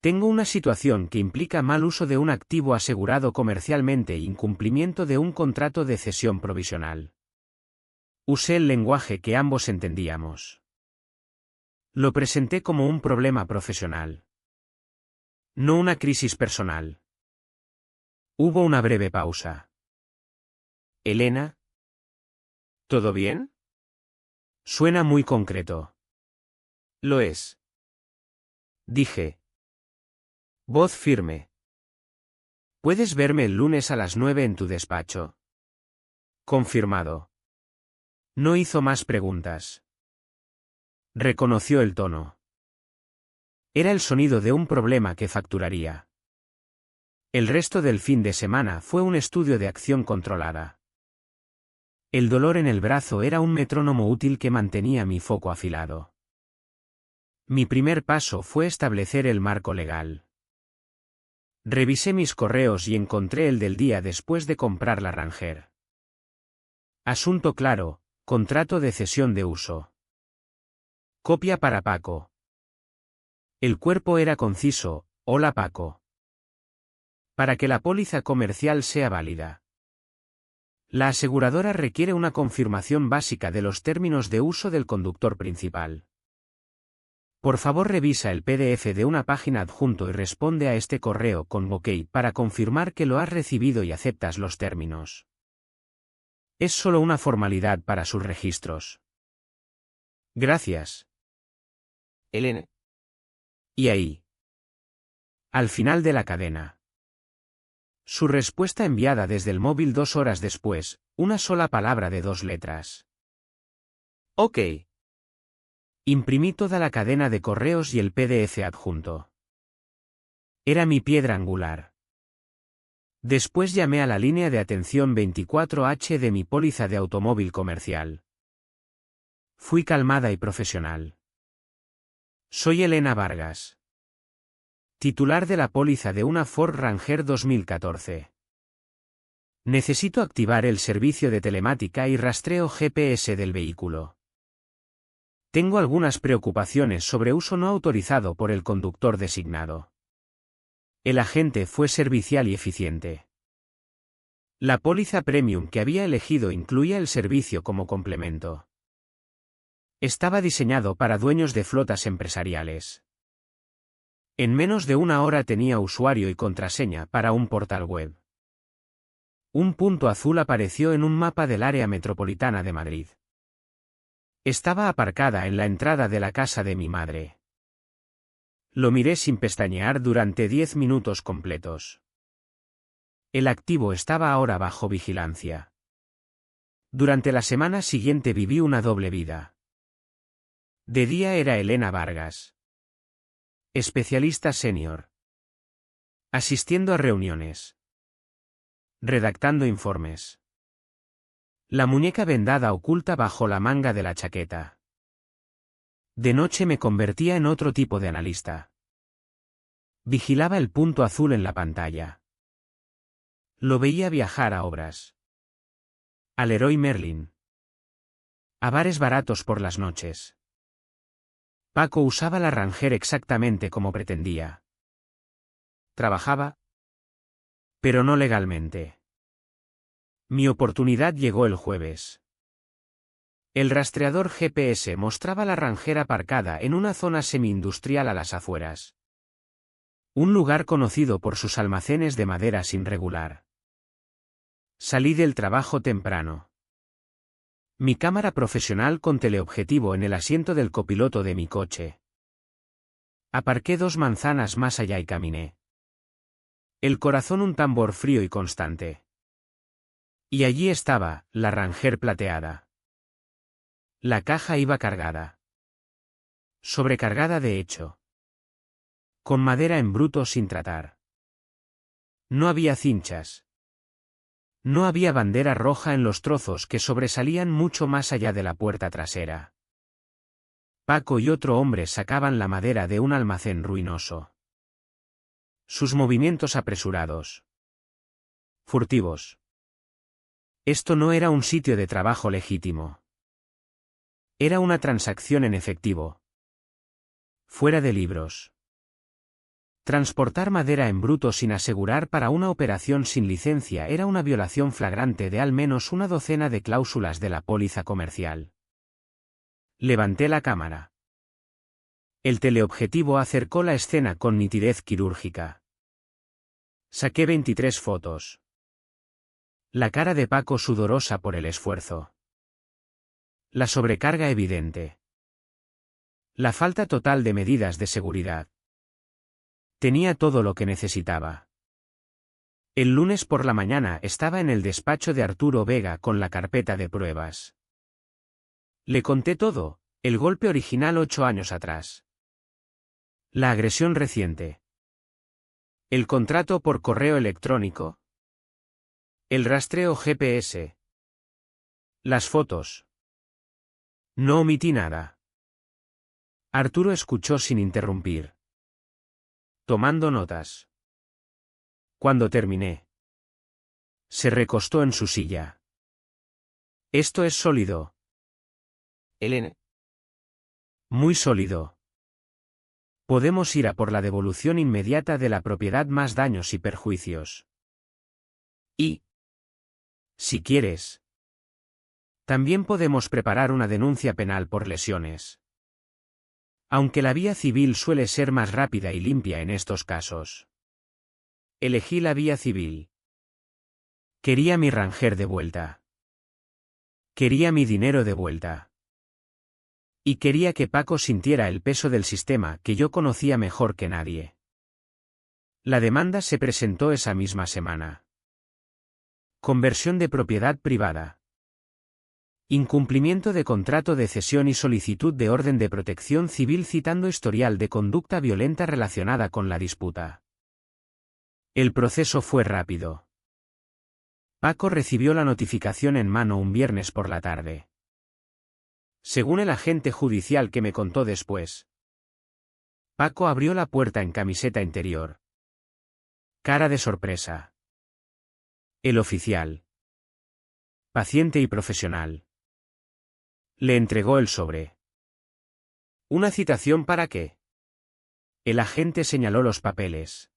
Tengo una situación que implica mal uso de un activo asegurado comercialmente e incumplimiento de un contrato de cesión provisional. Usé el lenguaje que ambos entendíamos. Lo presenté como un problema profesional. No una crisis personal. Hubo una breve pausa. Elena. ¿Todo bien? Suena muy concreto. Lo es. Dije. Voz firme. ¿Puedes verme el lunes a las 9 en tu despacho? Confirmado. No hizo más preguntas. Reconoció el tono. Era el sonido de un problema que facturaría. El resto del fin de semana fue un estudio de acción controlada. El dolor en el brazo era un metrónomo útil que mantenía mi foco afilado. Mi primer paso fue establecer el marco legal. Revisé mis correos y encontré el del día después de comprar la Ranger. Asunto claro, contrato de cesión de uso. Copia para Paco. El cuerpo era conciso: hola Paco. Para que la póliza comercial sea válida, la aseguradora requiere una confirmación básica de los términos de uso del conductor principal. Por favor, revisa el PDF de una página adjunto y responde a este correo con OK para confirmar que lo has recibido y aceptas los términos. Es solo una formalidad para sus registros. Gracias. Elena. Y ahí. Al final de la cadena. Su respuesta enviada desde el móvil 2 horas después, una sola palabra de 2 letras. OK. Imprimí toda la cadena de correos y el PDF adjunto. Era mi piedra angular. Después llamé a la línea de atención 24H de mi póliza de automóvil comercial. Fui calmada y profesional. Soy Elena Vargas, titular de la póliza de una Ford Ranger 2014. Necesito activar el servicio de telemática y rastreo GPS del vehículo. Tengo algunas preocupaciones sobre uso no autorizado por el conductor designado. El agente fue servicial y eficiente. La póliza premium que había elegido incluía el servicio como complemento. Estaba diseñado para dueños de flotas empresariales. En menos de una hora tenía usuario y contraseña para un portal web. Un punto azul apareció en un mapa del área metropolitana de Madrid. Estaba aparcada en la entrada de la casa de mi madre. Lo miré sin pestañear durante 10 minutos completos. El activo estaba ahora bajo vigilancia. Durante la semana siguiente viví una doble vida. De día era Elena Vargas, especialista senior, asistiendo a reuniones, redactando informes. La muñeca vendada oculta bajo la manga de la chaqueta. De noche me convertía en otro tipo de analista. Vigilaba el punto azul en la pantalla. Lo veía viajar a obras. Al Leroy Merlin. A bares baratos por las noches. Paco usaba la Ranger exactamente como pretendía. Trabajaba, pero no legalmente. Mi oportunidad llegó el jueves. El rastreador GPS mostraba la Ranger aparcada en una zona semi-industrial a las afueras. Un lugar conocido por sus almacenes de madera sin regular. Salí del trabajo temprano. Mi cámara profesional con teleobjetivo en el asiento del copiloto de mi coche. Aparqué 2 manzanas más allá y caminé. El corazón un tambor frío y constante. Y allí estaba, la Ranger plateada. La caja iba cargada. Sobrecargada de hecho. Con madera en bruto sin tratar. No había cinchas. No había bandera roja en los trozos que sobresalían mucho más allá de la puerta trasera. Paco y otro hombre sacaban la madera de un almacén ruinoso. Sus movimientos apresurados. Furtivos. Esto no era un sitio de trabajo legítimo. Era una transacción en efectivo. Fuera de libros. Transportar madera en bruto sin asegurar para una operación sin licencia era una violación flagrante de al menos una docena de cláusulas de la póliza comercial. Levanté la cámara. El teleobjetivo acercó la escena con nitidez quirúrgica. Saqué 23 fotos. La cara de Paco sudorosa por el esfuerzo. La sobrecarga evidente. La falta total de medidas de seguridad. Tenía todo lo que necesitaba. El lunes por la mañana estaba en el despacho de Arturo Vega con la carpeta de pruebas. Le conté todo, el golpe original 8 años atrás. La agresión reciente. El contrato por correo electrónico. El rastreo GPS. Las fotos. No omití nada. Arturo escuchó sin interrumpir. Tomando notas. Cuando terminé, se recostó en su silla. Esto es sólido. Elena. Muy sólido. Podemos ir a por la devolución inmediata de la propiedad más daños y perjuicios. Y, si quieres, también podemos preparar una denuncia penal por lesiones. Aunque la vía civil suele ser más rápida y limpia en estos casos. Elegí la vía civil. Quería mi Ranger de vuelta. Quería mi dinero de vuelta. Y quería que Paco sintiera el peso del sistema que yo conocía mejor que nadie. La demanda se presentó esa misma semana. Conversión de propiedad privada. Incumplimiento de contrato de cesión y solicitud de orden de protección civil citando historial de conducta violenta relacionada con la disputa. El proceso fue rápido. Paco recibió la notificación en mano un viernes por la tarde. Según el agente judicial que me contó después, Paco abrió la puerta en camiseta interior. Cara de sorpresa. El oficial, paciente y profesional, le entregó el sobre. ¿Una citación para qué? El agente señaló los papeles.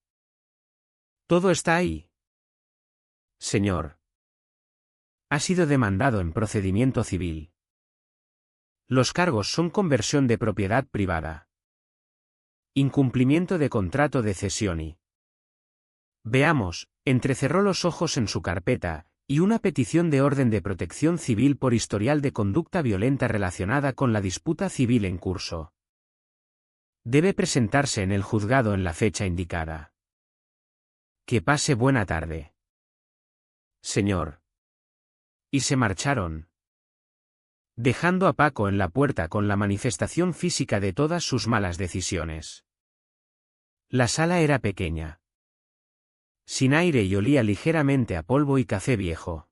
Todo está ahí. Señor. Ha sido demandado en procedimiento civil. Los cargos son conversión de propiedad privada. Incumplimiento de contrato de cesión y... Veamos, entrecerró los ojos en su carpeta, y una petición de orden de protección civil por historial de conducta violenta relacionada con la disputa civil en curso. Debe presentarse en el juzgado en la fecha indicada. Que pase buena tarde. Señor. Y se marcharon, dejando a Paco en la puerta con la manifestación física de todas sus malas decisiones. La sala era pequeña, sin aire y olía ligeramente a polvo y café viejo.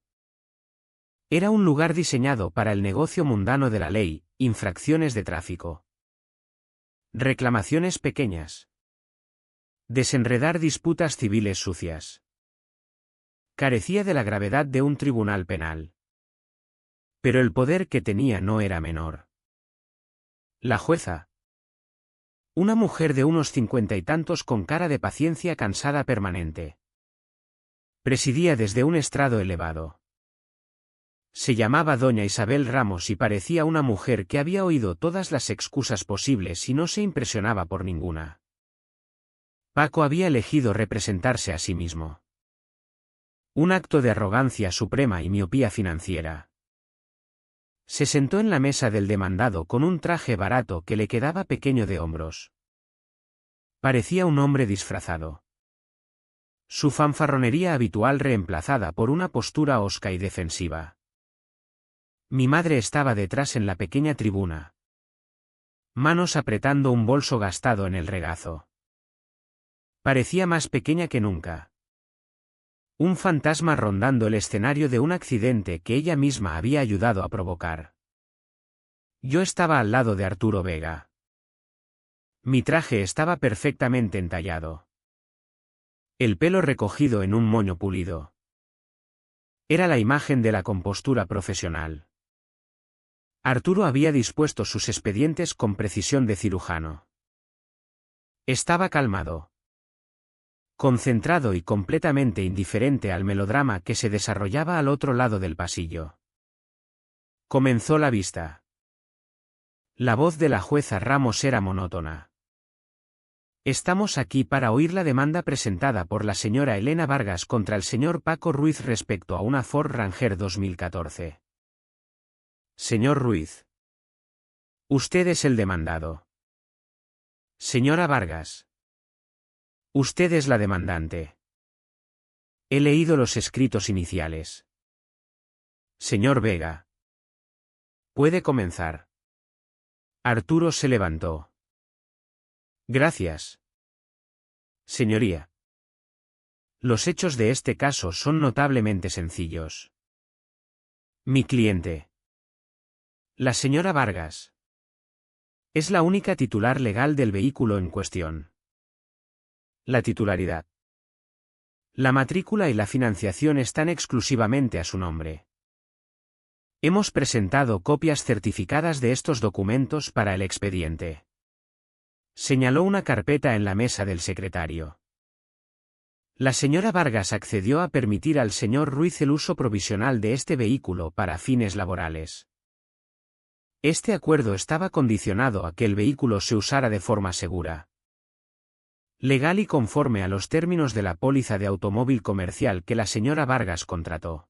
Era un lugar diseñado para el negocio mundano de la ley, infracciones de tráfico. Reclamaciones pequeñas. Desenredar disputas civiles sucias. Carecía de la gravedad de un tribunal penal. Pero el poder que tenía no era menor. La jueza. Una mujer de unos 50 y tantos con cara de paciencia cansada permanente. Presidía desde un estrado elevado. Se llamaba doña Isabel Ramos y parecía una mujer que había oído todas las excusas posibles y no se impresionaba por ninguna. Paco había elegido representarse a sí mismo. Un acto de arrogancia suprema y miopía financiera. Se sentó en la mesa del demandado con un traje barato que le quedaba pequeño de hombros. Parecía un hombre disfrazado. Su fanfarronería habitual reemplazada por una postura hosca y defensiva. Mi madre estaba detrás en la pequeña tribuna. Manos apretando un bolso gastado en el regazo. Parecía más pequeña que nunca. Un fantasma rondando el escenario de un accidente que ella misma había ayudado a provocar. Yo estaba al lado de Arturo Vega. Mi traje estaba perfectamente entallado. El pelo recogido en un moño pulido. Era la imagen de la compostura profesional. Arturo había dispuesto sus expedientes con precisión de cirujano. Estaba calmado. Concentrado y completamente indiferente al melodrama que se desarrollaba al otro lado del pasillo. Comenzó la vista. La voz de la jueza Ramos era monótona. Estamos aquí para oír la demanda presentada por la señora Elena Vargas contra el señor Paco Ruiz respecto a una Ford Ranger 2014. Señor Ruiz. Usted es el demandado. Señora Vargas. Usted es la demandante. He leído los escritos iniciales. Señor Vega. Puede comenzar. Arturo se levantó. Gracias. Señoría. Los hechos de este caso son notablemente sencillos. Mi cliente. La señora Vargas. Es la única titular legal del vehículo en cuestión. La titularidad. La matrícula y la financiación están exclusivamente a su nombre. Hemos presentado copias certificadas de estos documentos para el expediente. Señaló una carpeta en la mesa del secretario. La señora Vargas accedió a permitir al señor Ruiz el uso provisional de este vehículo para fines laborales. Este acuerdo estaba condicionado a que el vehículo se usara de forma segura, legal y conforme a los términos de la póliza de automóvil comercial que la señora Vargas contrató.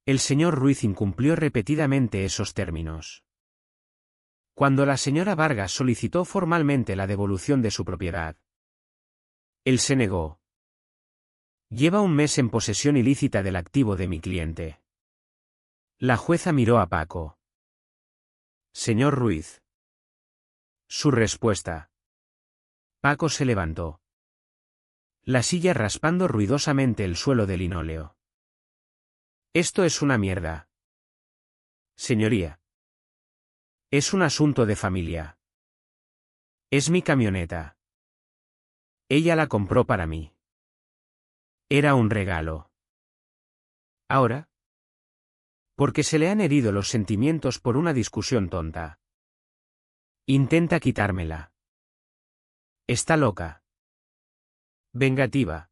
El señor Ruiz incumplió repetidamente esos términos. Cuando la señora Vargas solicitó formalmente la devolución de su propiedad, él se negó. Lleva un mes en posesión ilícita del activo de mi cliente. La jueza miró a Paco. Señor Ruiz. Su respuesta. Paco se levantó. La silla raspando ruidosamente el suelo de linóleo. Esto es una mierda. Señoría. Es un asunto de familia. Es mi camioneta. Ella la compró para mí. Era un regalo. Ahora, porque se le han herido los sentimientos por una discusión tonta, intenta quitármela. Está loca. Vengativa.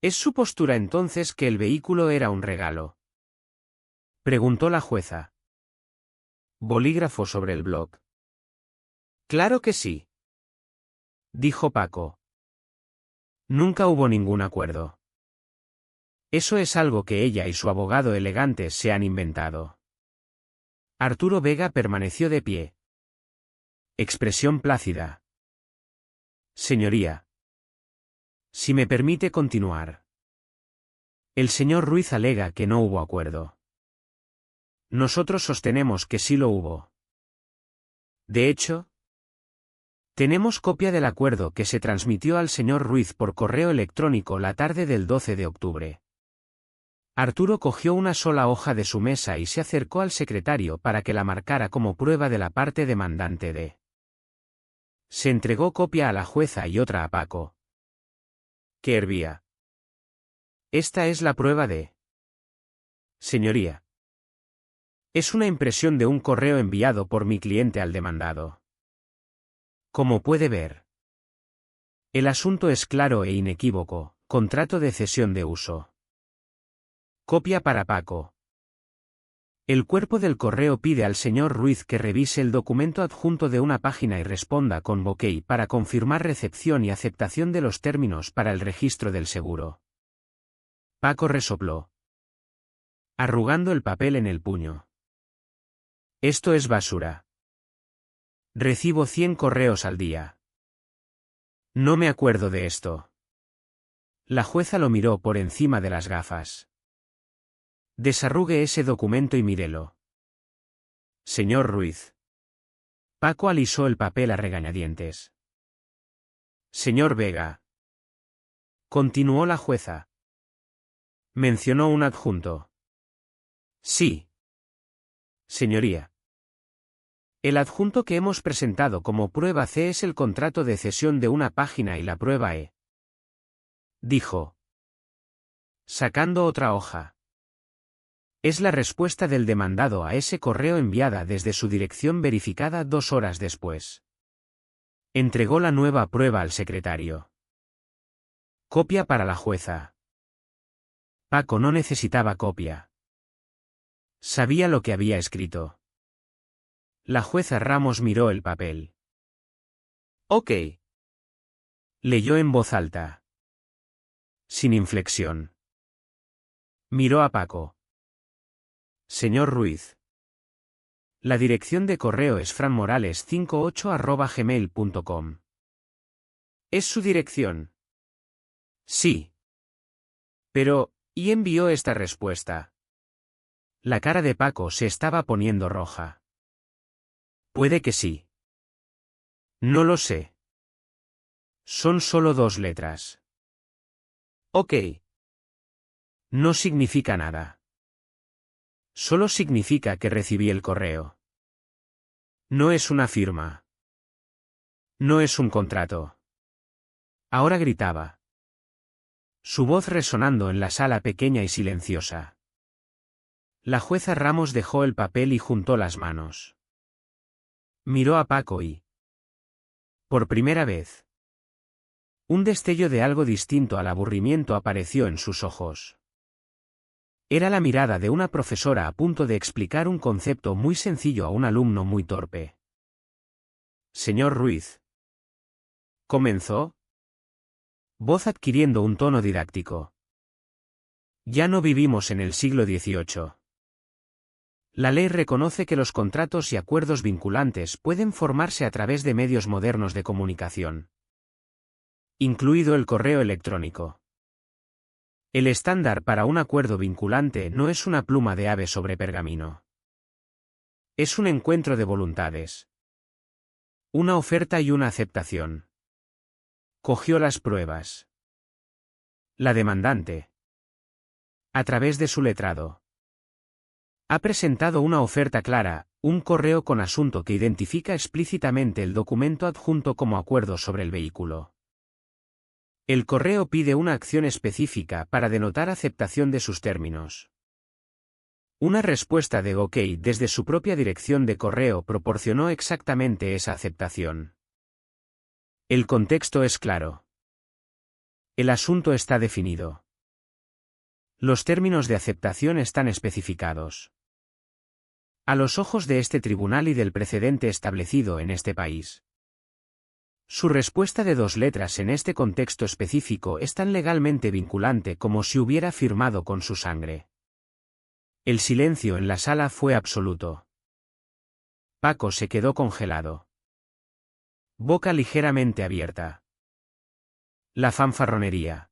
¿Es su postura entonces que el vehículo era un regalo? Preguntó la jueza. Bolígrafo sobre el blog. Claro que sí. Dijo Paco. Nunca hubo ningún acuerdo. Eso es algo que ella y su abogado elegante se han inventado. Arturo Vega permaneció de pie. Expresión plácida. Señoría. Si me permite continuar. El señor Ruiz alega que no hubo acuerdo. Nosotros sostenemos que sí lo hubo. De hecho, tenemos copia del acuerdo que se transmitió al señor Ruiz por correo electrónico la tarde del 12 de octubre. Arturo cogió una sola hoja de su mesa y se acercó al secretario para que la marcara como prueba de la parte demandante de. Se entregó copia a la jueza y otra a Paco, que hervía. Esta es la prueba de. Señoría. Es una impresión de un correo enviado por mi cliente al demandado. Como puede ver, el asunto es claro e inequívoco: contrato de cesión de uso. Copia para Paco. El cuerpo del correo pide al señor Ruiz que revise el documento adjunto de una página y responda con OK para confirmar recepción y aceptación de los términos para el registro del seguro. Paco resopló, arrugando el papel en el puño. Esto es basura. Recibo 100 correos al día. No me acuerdo de esto. La jueza lo miró por encima de las gafas. Desarrugue ese documento y mírelo. Señor Ruiz. Paco alisó el papel a regañadientes. Señor Vega. Continuó la jueza. Mencionó un adjunto. Sí. Señoría. El adjunto que hemos presentado como prueba C es el contrato de cesión de una página y la prueba E. Dijo, sacando otra hoja. Es la respuesta del demandado a ese correo enviada desde su dirección verificada 2 horas después. Entregó la nueva prueba al secretario. Copia para la jueza. Paco no necesitaba copia. Sabía lo que había escrito. La jueza Ramos miró el papel. Ok. Leyó en voz alta. Sin inflexión. Miró a Paco. Señor Ruiz. La dirección de correo es franmorales58@gmail.com. ¿Es su dirección? Sí. Pero, ¿y envió esta respuesta? La cara de Paco se estaba poniendo roja. Puede que sí. No lo sé. Son solo 2 letras. Ok. No significa nada. Solo significa que recibí el correo. No es una firma. No es un contrato. Ahora gritaba. Su voz resonando en la sala pequeña y silenciosa. La jueza Ramos dejó el papel y juntó las manos. Miró a Paco y... por primera vez. Un destello de algo distinto al aburrimiento apareció en sus ojos. Era la mirada de una profesora a punto de explicar un concepto muy sencillo a un alumno muy torpe. Señor Ruiz. ¿Comenzó? Voz adquiriendo un tono didáctico. Ya no vivimos en el siglo XVIII. La ley reconoce que los contratos y acuerdos vinculantes pueden formarse a través de medios modernos de comunicación, incluido el correo electrónico. El estándar para un acuerdo vinculante no es una pluma de ave sobre pergamino. Es un encuentro de voluntades. Una oferta y una aceptación. Cogió las pruebas. La demandante, a través de su letrado, ha presentado una oferta clara, un correo con asunto que identifica explícitamente el documento adjunto como acuerdo sobre el vehículo. El correo pide una acción específica para denotar aceptación de sus términos. Una respuesta de OK desde su propia dirección de correo proporcionó exactamente esa aceptación. El contexto es claro. El asunto está definido. Los términos de aceptación están especificados. A los ojos de este tribunal y del precedente establecido en este país. Su respuesta de 2 letras en este contexto específico es tan legalmente vinculante como si hubiera firmado con su sangre. El silencio en la sala fue absoluto. Paco se quedó congelado. Boca ligeramente abierta. La fanfarronería.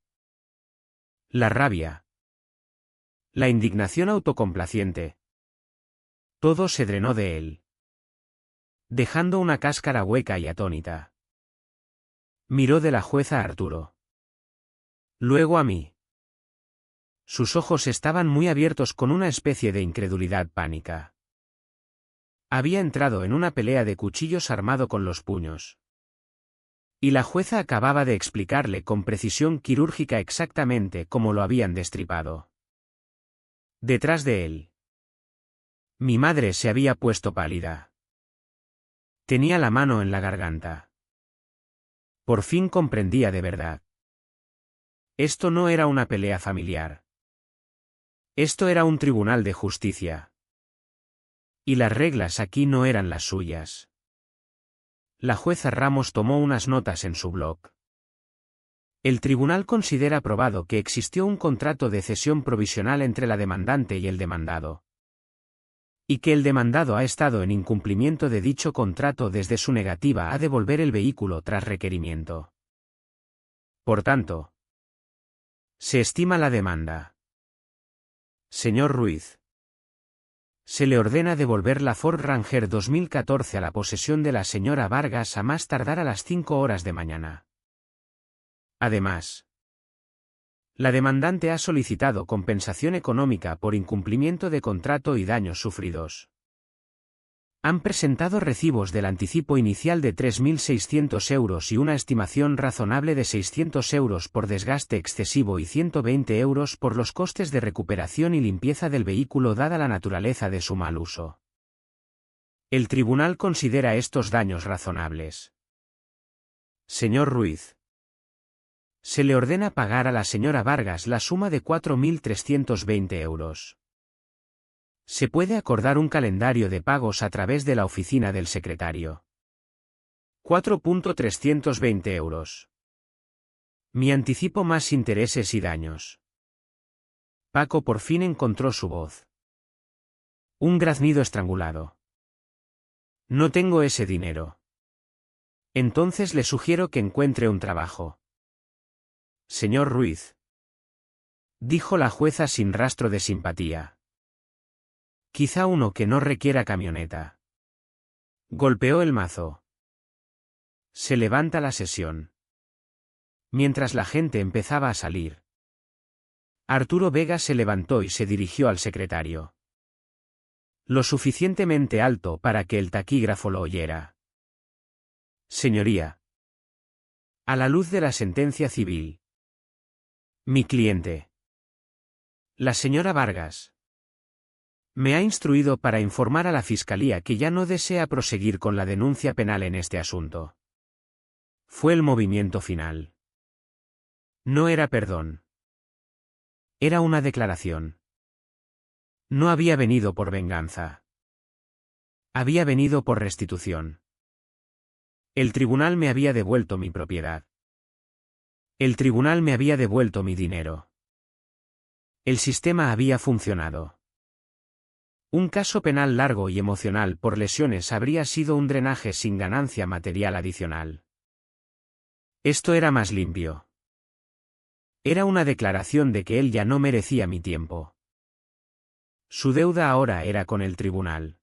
La rabia. La indignación autocomplaciente. Todo se drenó de él, dejando una cáscara hueca y atónita. Miró de la jueza a Arturo. Luego a mí. Sus ojos estaban muy abiertos con una especie de incredulidad pánica. Había entrado en una pelea de cuchillos armado con los puños. Y la jueza acababa de explicarle con precisión quirúrgica exactamente cómo lo habían destripado. Detrás de él. Mi madre se había puesto pálida. Tenía la mano en la garganta. Por fin comprendía de verdad. Esto no era una pelea familiar. Esto era un tribunal de justicia. Y las reglas aquí no eran las suyas. La jueza Ramos tomó unas notas en su blog. El tribunal considera probado que existió un contrato de cesión provisional entre la demandante y el demandado. Y que el demandado ha estado en incumplimiento de dicho contrato desde su negativa a devolver el vehículo tras requerimiento. Por tanto, se estima la demanda. Señor Ruiz. Se le ordena devolver la Ford Ranger 2014 a la posesión de la señora Vargas a más tardar a las 5 horas de mañana. Además, la demandante ha solicitado compensación económica por incumplimiento de contrato y daños sufridos. Han presentado recibos del anticipo inicial de 3.600 euros y una estimación razonable de 600 euros por desgaste excesivo y 120 euros por los costes de recuperación y limpieza del vehículo dada la naturaleza de su mal uso. El tribunal considera estos daños razonables. Señor Ruiz. Se le ordena pagar a la señora Vargas la suma de 4.320 euros. Se puede acordar un calendario de pagos a través de la oficina del secretario. 4.320 euros. Mi anticipo más intereses y daños. Paco por fin encontró su voz. Un graznido estrangulado. No tengo ese dinero. Entonces le sugiero que encuentre un trabajo. Señor Ruiz. Dijo la jueza sin rastro de simpatía. Quizá uno que no requiera camioneta. Golpeó el mazo. Se levanta la sesión. Mientras la gente empezaba a salir. Arturo Vega se levantó y se dirigió al secretario. Lo suficientemente alto para que el taquígrafo lo oyera. Señoría. A la luz de la sentencia civil. Mi cliente. La señora Vargas. Me ha instruido para informar a la Fiscalía que ya no desea proseguir con la denuncia penal en este asunto. Fue el movimiento final. No era perdón. Era una declaración. No había venido por venganza. Había venido por restitución. El tribunal me había devuelto mi propiedad. El tribunal me había devuelto mi dinero. El sistema había funcionado. Un caso penal largo y emocional por lesiones habría sido un drenaje sin ganancia material adicional. Esto era más limpio. Era una declaración de que él ya no merecía mi tiempo. Su deuda ahora era con el tribunal.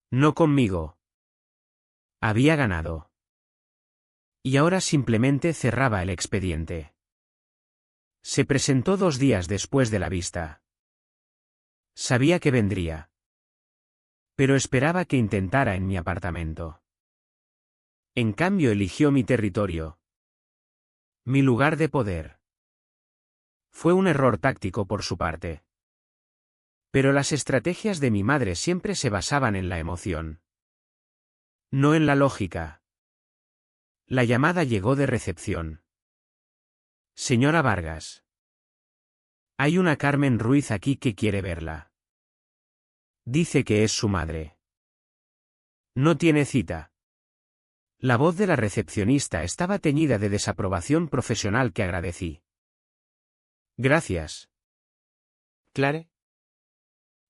No conmigo. Había ganado. Y ahora simplemente cerraba el expediente. Se presentó 2 días después de la vista. Sabía que vendría. Pero esperaba que intentara en mi apartamento. En cambio eligió mi territorio. Mi lugar de poder. Fue un error táctico por su parte. Pero las estrategias de mi madre siempre se basaban en la emoción. No en la lógica. La llamada llegó de recepción. Señora Vargas. Hay una Carmen Ruiz aquí que quiere verla. Dice que es su madre. No tiene cita. La voz de la recepcionista estaba teñida de desaprobación profesional que agradecí. Gracias. ¿Clare?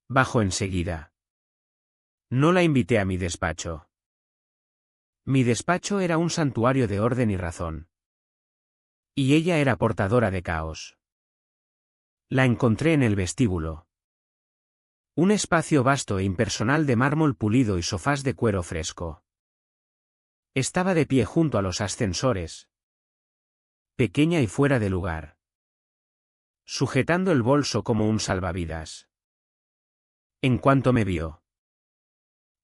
Bajó enseguida. No la invité a mi despacho. Mi despacho era un santuario de orden y razón. Y ella era portadora de caos. La encontré en el vestíbulo. Un espacio vasto e impersonal de mármol pulido y sofás de cuero fresco. Estaba de pie junto a los ascensores. Pequeña y fuera de lugar. Sujetando el bolso como un salvavidas. En cuanto me vio.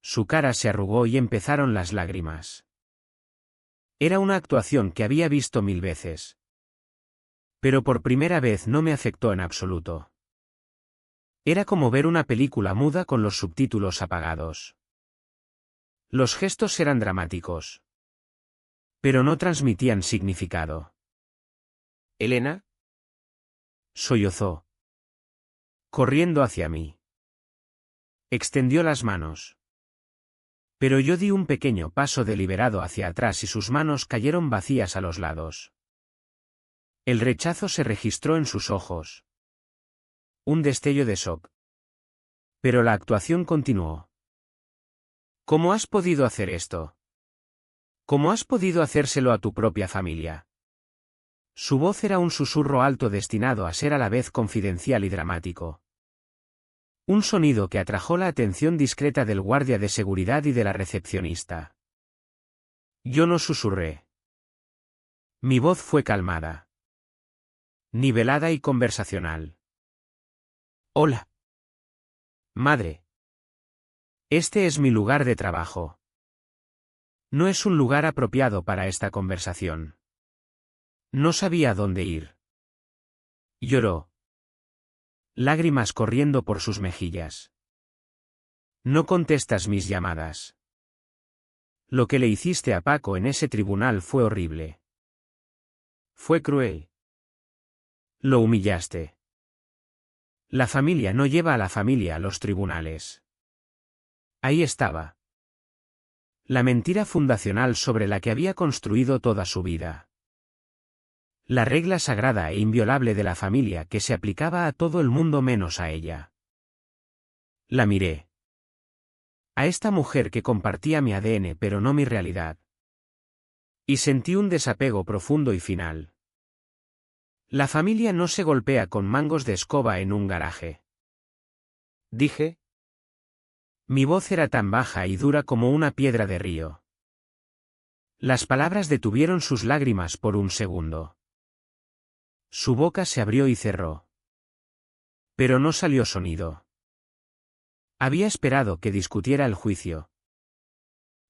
Su cara se arrugó y empezaron las lágrimas. Era una actuación que había visto 1000 veces. Pero por primera vez no me afectó en absoluto. Era como ver una película muda con los subtítulos apagados. Los gestos eran dramáticos. Pero no transmitían significado. ¿Elena? Sollozó. Corriendo hacia mí. Extendió las manos. Pero yo di un pequeño paso deliberado hacia atrás y sus manos cayeron vacías a los lados. El rechazo se registró en sus ojos. Un destello de shock. Pero la actuación continuó. ¿Cómo has podido hacer esto? ¿Cómo has podido hacérselo a tu propia familia? Su voz era un susurro alto destinado a ser a la vez confidencial y dramático. Un sonido que atrajo la atención discreta del guardia de seguridad y de la recepcionista. Yo no susurré. Mi voz fue calmada. Nivelada y conversacional. Hola. Madre. Este es mi lugar de trabajo. No es un lugar apropiado para esta conversación. No sabía dónde ir. Lloró. Lágrimas corriendo por sus mejillas. No contestas mis llamadas. Lo que le hiciste a Paco en ese tribunal fue horrible. Fue cruel. Lo humillaste. La familia no lleva a la familia a los tribunales. Ahí estaba. La mentira fundacional sobre la que había construido toda su vida. La regla sagrada e inviolable de la familia que se aplicaba a todo el mundo menos a ella. La miré. A esta mujer que compartía mi ADN pero no mi realidad. Y sentí un desapego profundo y final. La familia no se golpea con mangos de escoba en un garaje. Dije. Mi voz era tan baja y dura como una piedra de río. Las palabras detuvieron sus lágrimas por un segundo. Su boca se abrió y cerró. Pero no salió sonido. Había esperado que discutiera el juicio.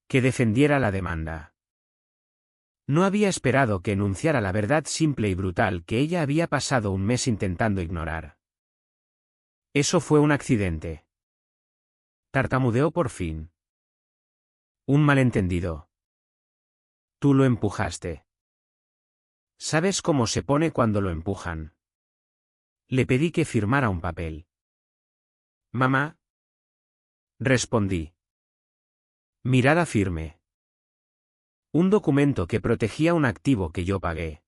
Que defendiera la demanda. No había esperado que enunciara la verdad simple y brutal que ella había pasado un mes intentando ignorar. Eso fue un accidente. Tartamudeó por fin. Un malentendido. Tú lo empujaste. ¿Sabes cómo se pone cuando lo empujan? Le pedí que firmara un papel. Mamá. Respondí. Mirada firme. Un documento que protegía un activo que yo pagué.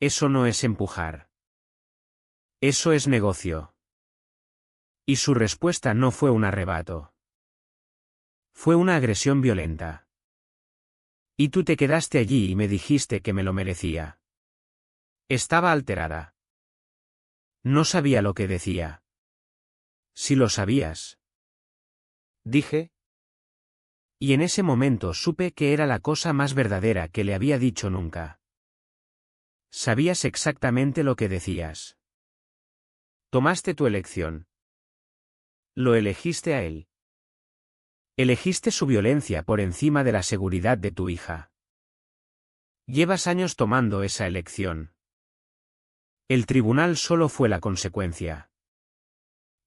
Eso no es empujar. Eso es negocio. Y su respuesta no fue un arrebato. Fue una agresión violenta. Y tú te quedaste allí y me dijiste que me lo merecía. Estaba alterada. No sabía lo que decía. Si lo sabías. Dije. Y en ese momento supe que era la cosa más verdadera que le había dicho nunca. Sabías exactamente lo que decías. Tomaste tu elección. Lo elegiste a él. Elegiste su violencia por encima de la seguridad de tu hija. Llevas años tomando esa elección. El tribunal solo fue la consecuencia.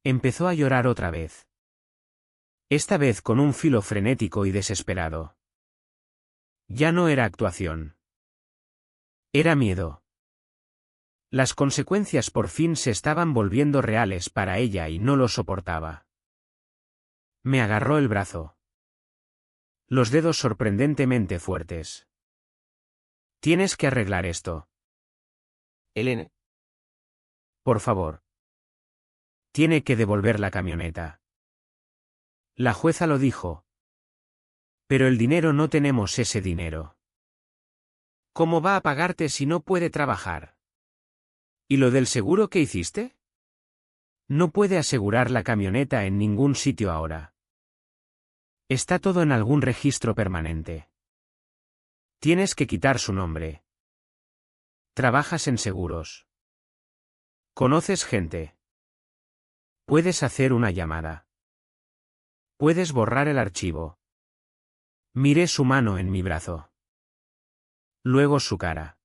Empezó a llorar otra vez. Esta vez con un filo frenético y desesperado. Ya no era actuación. Era miedo. Las consecuencias por fin se estaban volviendo reales para ella y no lo soportaba. Me agarró el brazo. Los dedos sorprendentemente fuertes. Tienes que arreglar esto. Elena. Por favor. Tiene que devolver la camioneta. La jueza lo dijo. Pero el dinero no tenemos ese dinero. ¿Cómo va a pagarte si no puede trabajar? ¿Y lo del seguro que hiciste? No puede asegurar la camioneta en ningún sitio ahora. Está todo en algún registro permanente. Tienes que quitar su nombre. Trabajas en seguros. Conoces gente. Puedes hacer una llamada. Puedes borrar el archivo. Miré su mano en mi brazo. Luego su cara.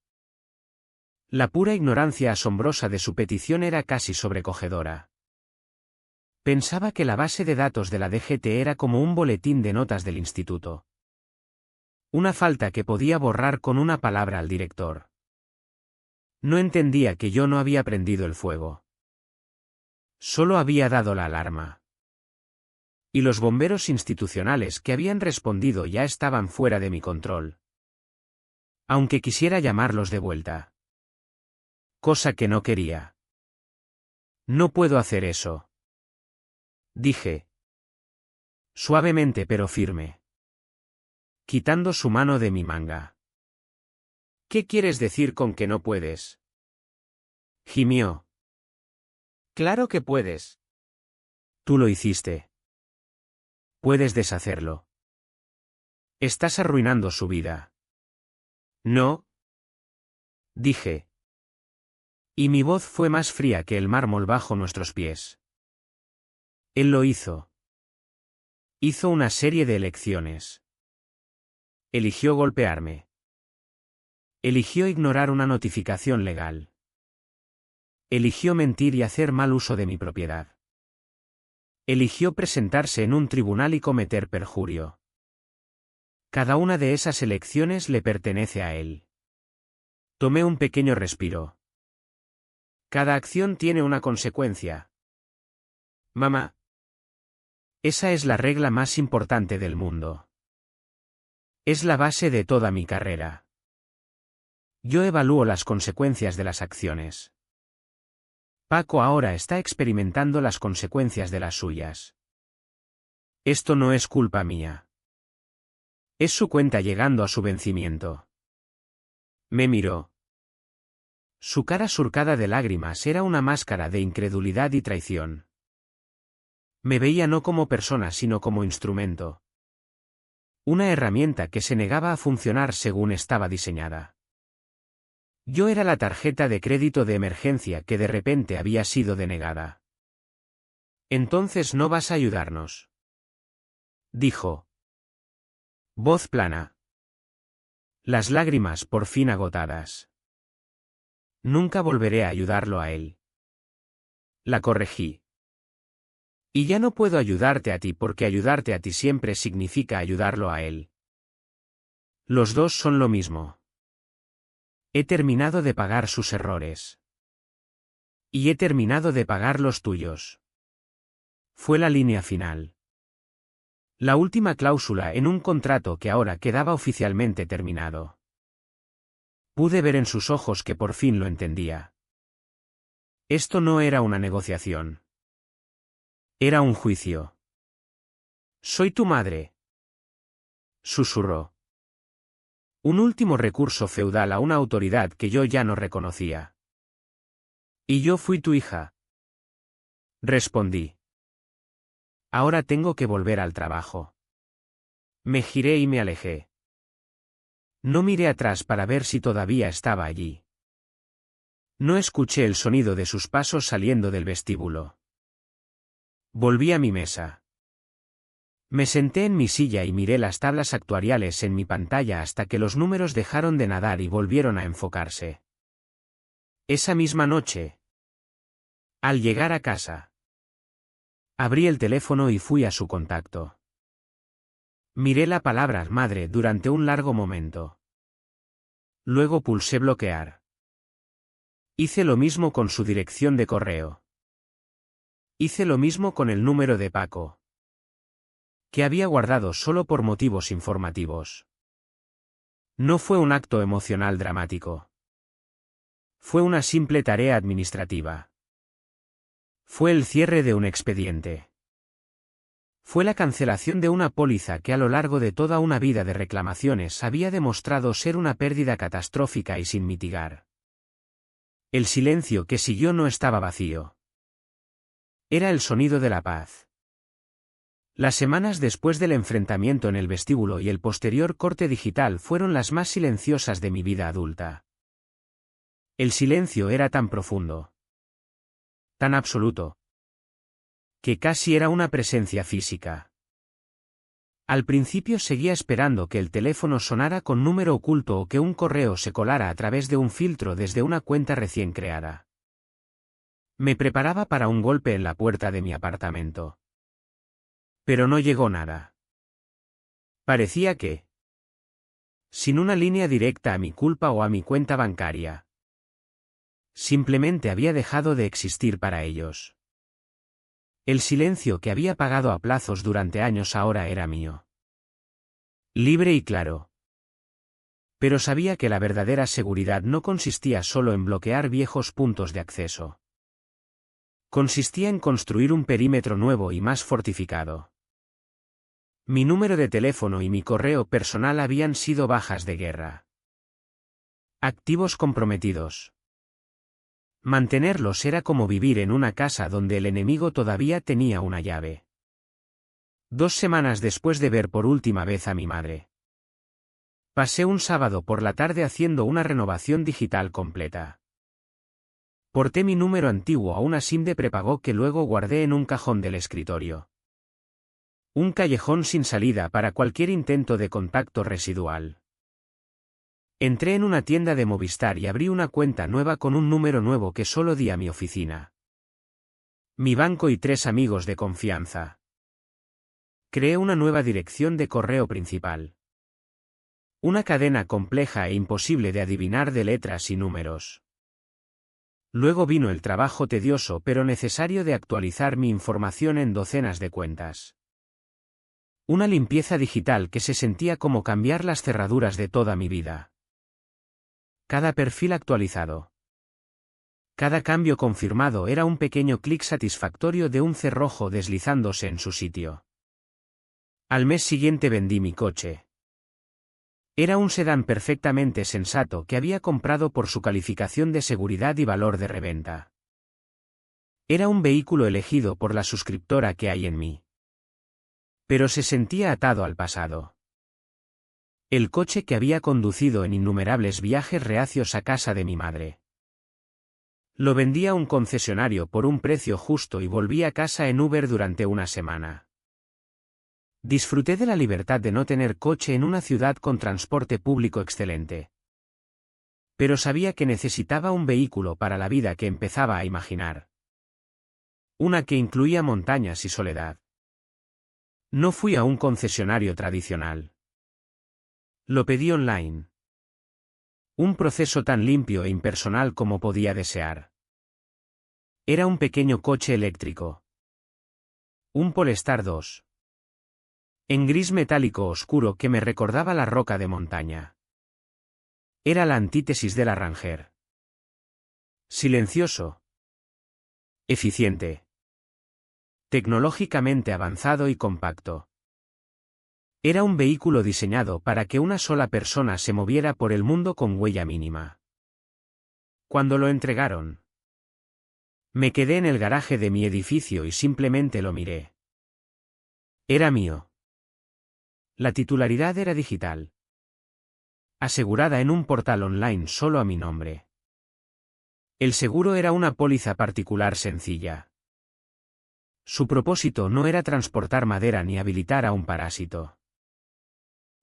La pura ignorancia asombrosa de su petición era casi sobrecogedora. Pensaba que la base de datos de la DGT era como un boletín de notas del instituto. Una falta que podía borrar con una palabra al director. No entendía que yo no había prendido el fuego. Solo había dado la alarma. Y los bomberos institucionales que habían respondido ya estaban fuera de mi control. Aunque quisiera llamarlos de vuelta. Cosa que no quería. No puedo hacer eso. Dije. Suavemente pero firme. Quitando su mano de mi manga. ¿Qué quieres decir con que no puedes? Gimió. Claro que puedes. Tú lo hiciste. Puedes deshacerlo. Estás arruinando su vida. No. Dije. Y mi voz fue más fría que el mármol bajo nuestros pies. Él lo hizo. Hizo una serie de elecciones. Eligió golpearme. Eligió ignorar una notificación legal. Eligió mentir y hacer mal uso de mi propiedad. Eligió presentarse en un tribunal y cometer perjurio. Cada una de esas elecciones le pertenece a él. Tomé un pequeño respiro. Cada acción tiene una consecuencia. Mamá. Esa es la regla más importante del mundo. Es la base de toda mi carrera. Yo evalúo las consecuencias de las acciones. Paco ahora está experimentando las consecuencias de las suyas. Esto no es culpa mía. Es su cuenta llegando a su vencimiento. Me miró. Su cara surcada de lágrimas era una máscara de incredulidad y traición. Me veía no como persona sino como instrumento. Una herramienta que se negaba a funcionar según estaba diseñada. Yo era la tarjeta de crédito de emergencia que de repente había sido denegada. Entonces no vas a ayudarnos, dijo. Voz plana. Las lágrimas por fin agotadas. Nunca volveré a ayudarlo a él. La corregí. Y ya no puedo ayudarte a ti porque ayudarte a ti siempre significa ayudarlo a él. Los dos son lo mismo. He terminado de pagar sus errores. Y he terminado de pagar los tuyos. Fue la línea final. La última cláusula en un contrato que ahora quedaba oficialmente terminado. Pude ver en sus ojos que por fin lo entendía. Esto no era una negociación. Era un juicio. Soy tu madre, susurró. Un último recurso feudal a una autoridad que yo ya no reconocía. Y yo fui tu hija, respondí. Ahora tengo que volver al trabajo. Me giré y me alejé. No miré atrás para ver si todavía estaba allí. No escuché el sonido de sus pasos saliendo del vestíbulo. Volví a mi mesa. Me senté en mi silla y miré las tablas actuariales en mi pantalla hasta que los números dejaron de nadar y volvieron a enfocarse. Esa misma noche, al llegar a casa, abrí el teléfono y fui a su contacto. Miré la palabra madre durante un largo momento. Luego pulsé bloquear. Hice lo mismo con su dirección de correo. Hice lo mismo con el número de Paco, que había guardado solo por motivos informativos. No fue un acto emocional dramático. Fue una simple tarea administrativa. Fue el cierre de un expediente. Fue la cancelación de una póliza que a lo largo de toda una vida de reclamaciones había demostrado ser una pérdida catastrófica y sin mitigar. El silencio que siguió no estaba vacío. Era el sonido de la paz. Las semanas después del enfrentamiento en el vestíbulo y el posterior corte digital fueron las más silenciosas de mi vida adulta. El silencio era tan profundo, tan absoluto, que casi era una presencia física. Al principio seguía esperando que el teléfono sonara con número oculto o que un correo se colara a través de un filtro desde una cuenta recién creada. Me preparaba para un golpe en la puerta de mi apartamento. Pero no llegó nada. Parecía que, sin una línea directa a mi culpa o a mi cuenta bancaria, simplemente había dejado de existir para ellos. El silencio que había pagado a plazos durante años ahora era mío. Libre y claro. Pero sabía que la verdadera seguridad no consistía solo en bloquear viejos puntos de acceso. Consistía en construir un perímetro nuevo y más fortificado. Mi número de teléfono y mi correo personal habían sido bajas de guerra. Activos comprometidos. Mantenerlos era como vivir en una casa donde el enemigo todavía tenía una llave. 2 semanas después de ver por última vez a mi madre. Pasé un sábado por la tarde haciendo una renovación digital completa. Porté mi número antiguo a una SIM de prepago que luego guardé en un cajón del escritorio. Un callejón sin salida para cualquier intento de contacto residual. Entré en una tienda de Movistar y abrí una cuenta nueva con un número nuevo que solo di a mi oficina. Mi banco y 3 amigos de confianza. Creé una nueva dirección de correo principal. Una cadena compleja e imposible de adivinar de letras y números. Luego vino el trabajo tedioso pero necesario de actualizar mi información en docenas de cuentas. Una limpieza digital que se sentía como cambiar las cerraduras de toda mi vida. Cada perfil actualizado. Cada cambio confirmado era un pequeño clic satisfactorio de un cerrojo deslizándose en su sitio. Al mes siguiente vendí mi coche. Era un sedán perfectamente sensato que había comprado por su calificación de seguridad y valor de reventa. Era un vehículo elegido por la suscriptora que hay en mí. Pero se sentía atado al pasado. El coche que había conducido en innumerables viajes reacios a casa de mi madre. Lo vendí a un concesionario por un precio justo y volví a casa en Uber durante una semana. Disfruté de la libertad de no tener coche en una ciudad con transporte público excelente. Pero sabía que necesitaba un vehículo para la vida que empezaba a imaginar. Una que incluía montañas y soledad. No fui a un concesionario tradicional. Lo pedí online. Un proceso tan limpio e impersonal como podía desear. Era un pequeño coche eléctrico. Un Polestar 2. En gris metálico oscuro que me recordaba la roca de montaña. Era la antítesis de la Ranger. Silencioso. Eficiente. Tecnológicamente avanzado y compacto. Era un vehículo diseñado para que una sola persona se moviera por el mundo con huella mínima. Cuando lo entregaron, me quedé en el garaje de mi edificio y simplemente lo miré. Era mío. La titularidad era digital. Asegurada en un portal online solo a mi nombre. El seguro era una póliza particular sencilla. Su propósito no era transportar madera ni habilitar a un parásito.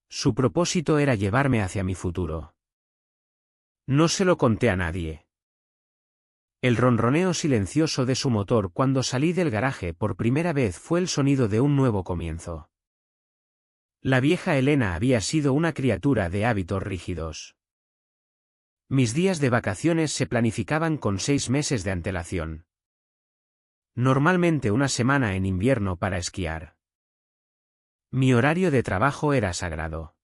Su propósito era llevarme hacia mi futuro. No se lo conté a nadie. El ronroneo silencioso de su motor cuando salí del garaje por primera vez fue el sonido de un nuevo comienzo. La vieja Elena había sido una criatura de hábitos rígidos. Mis días de vacaciones se planificaban con 6 meses de antelación. Normalmente una semana en invierno para esquiar. Mi horario de trabajo era sagrado.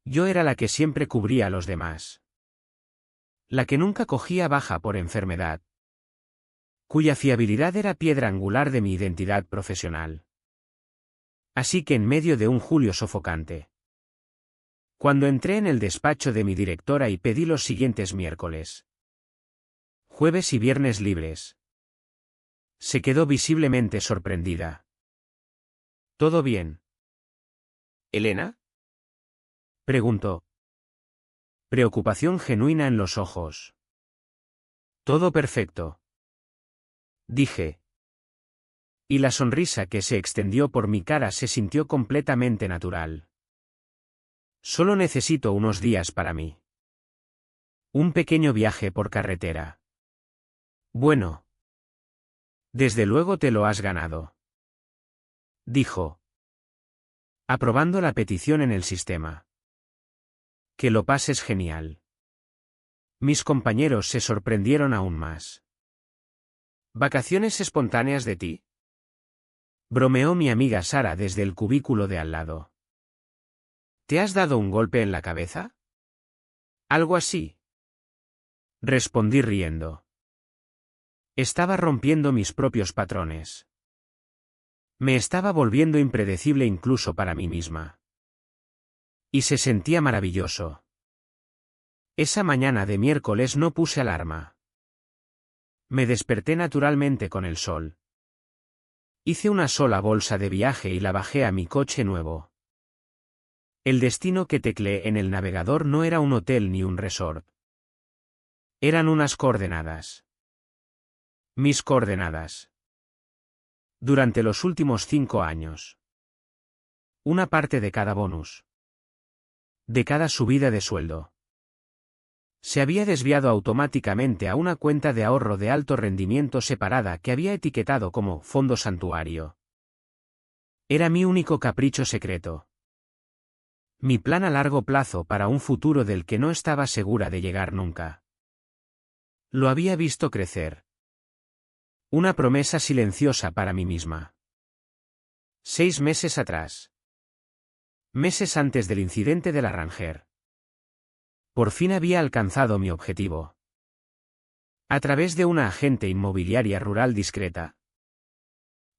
Yo era la que siempre cubría a los demás. La que nunca cogía baja por enfermedad. Cuya fiabilidad era piedra angular de mi identidad profesional. Así que en medio de un julio sofocante. Cuando entré en el despacho de mi directora y pedí los siguientes miércoles, jueves y viernes libres, se quedó visiblemente sorprendida. ¿Todo bien, Elena?, preguntó. Preocupación genuina en los ojos. Todo perfecto, dije. Y la sonrisa que se extendió por mi cara se sintió completamente natural. Solo necesito unos días para mí. Un pequeño viaje por carretera. Bueno. Desde luego te lo has ganado, dijo, aprobando la petición en el sistema. Que lo pases genial. Mis compañeros se sorprendieron aún más. ¿Vacaciones espontáneas de ti?, bromeó mi amiga Sara desde el cubículo de al lado. ¿Te has dado un golpe en la cabeza? Algo así, respondí riendo. Estaba rompiendo mis propios patrones. Me estaba volviendo impredecible incluso para mí misma. Y se sentía maravilloso. Esa mañana de miércoles no puse alarma. Me desperté naturalmente con el sol. Hice una sola bolsa de viaje y la bajé a mi coche nuevo. El destino que tecleé en el navegador no era un hotel ni un resort. Eran unas coordenadas. Mis coordenadas. Durante los últimos 5 años. Una parte de cada bonus. De cada subida de sueldo. Se había desviado automáticamente a una cuenta de ahorro de alto rendimiento separada que había etiquetado como fondo santuario. Era mi único capricho secreto. Mi plan a largo plazo para un futuro del que no estaba segura de llegar nunca. Lo había visto crecer. Una promesa silenciosa para mí misma. 6 meses atrás. Meses antes del incidente de la Ranger. Por fin había alcanzado mi objetivo. A través de una agente inmobiliaria rural discreta.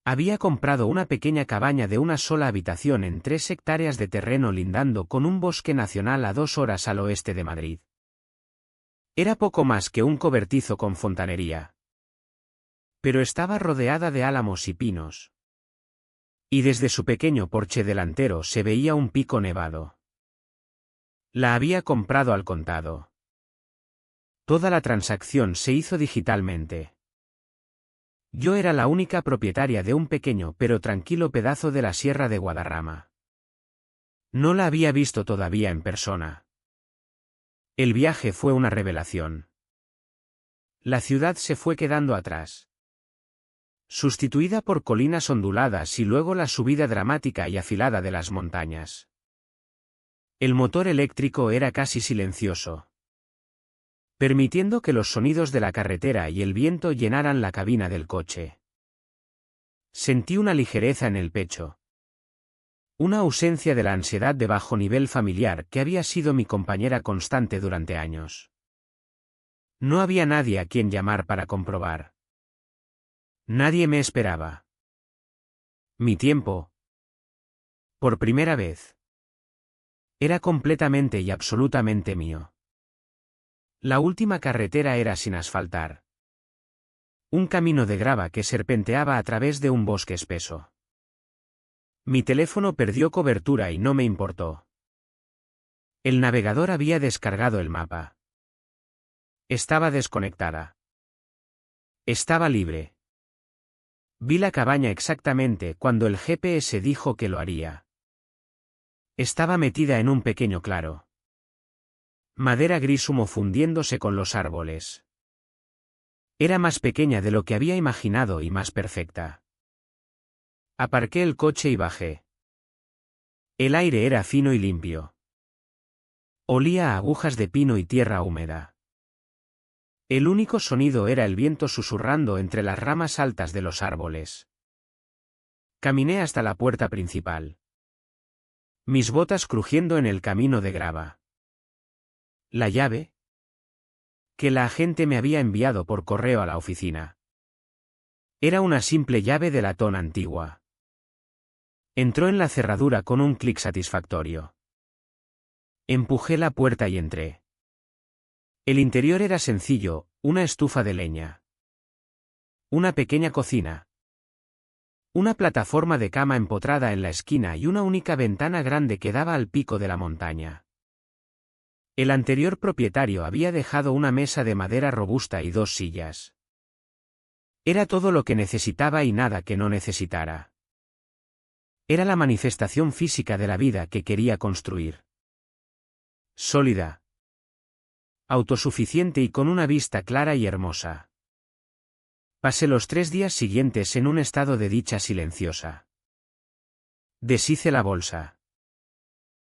Había comprado una pequeña cabaña de una sola habitación en 3 hectáreas de terreno lindando con un bosque nacional a 2 horas al oeste de Madrid. Era poco más que un cobertizo con fontanería. Pero estaba rodeada de álamos y pinos. Y desde su pequeño porche delantero se veía un pico nevado. La había comprado al contado. Toda la transacción se hizo digitalmente. Yo era la única propietaria de un pequeño pero tranquilo pedazo de la Sierra de Guadarrama. No la había visto todavía en persona. El viaje fue una revelación. La ciudad se fue quedando atrás. Sustituida por colinas onduladas y luego la subida dramática y afilada de las montañas. El motor eléctrico era casi silencioso, permitiendo que los sonidos de la carretera y el viento llenaran la cabina del coche. Sentí una ligereza en el pecho. Una ausencia de la ansiedad de bajo nivel familiar que había sido mi compañera constante durante años. No había nadie a quien llamar para comprobar. Nadie me esperaba. Mi tiempo. Por primera vez. Era completamente y absolutamente mío. La última carretera era sin asfaltar. Un camino de grava que serpenteaba a través de un bosque espeso. Mi teléfono perdió cobertura y no me importó. El navegador había descargado el mapa. Estaba desconectada. Estaba libre. Vi la cabaña exactamente cuando el GPS dijo que lo haría. Estaba metida en un pequeño claro. Madera gris humo fundiéndose con los árboles. Era más pequeña de lo que había imaginado y más perfecta. Aparqué el coche y bajé. El aire era fino y limpio. Olía a agujas de pino y tierra húmeda. El único sonido era el viento susurrando entre las ramas altas de los árboles. Caminé hasta la puerta principal. Mis botas crujiendo en el camino de grava. La llave, que la agente me había enviado por correo a la oficina. Era una simple llave de latón antigua. Entró en la cerradura con un clic satisfactorio. Empujé la puerta y entré. El interior era sencillo, una estufa de leña. Una pequeña cocina. Una plataforma de cama empotrada en la esquina y una única ventana grande que daba al pico de la montaña. El anterior propietario había dejado una mesa de madera robusta y 2 sillas. Era todo lo que necesitaba y nada que no necesitara. Era la manifestación física de la vida que quería construir. Sólida. Autosuficiente y con una vista clara y hermosa. Pasé los 3 días siguientes en un estado de dicha silenciosa. Deshice la bolsa.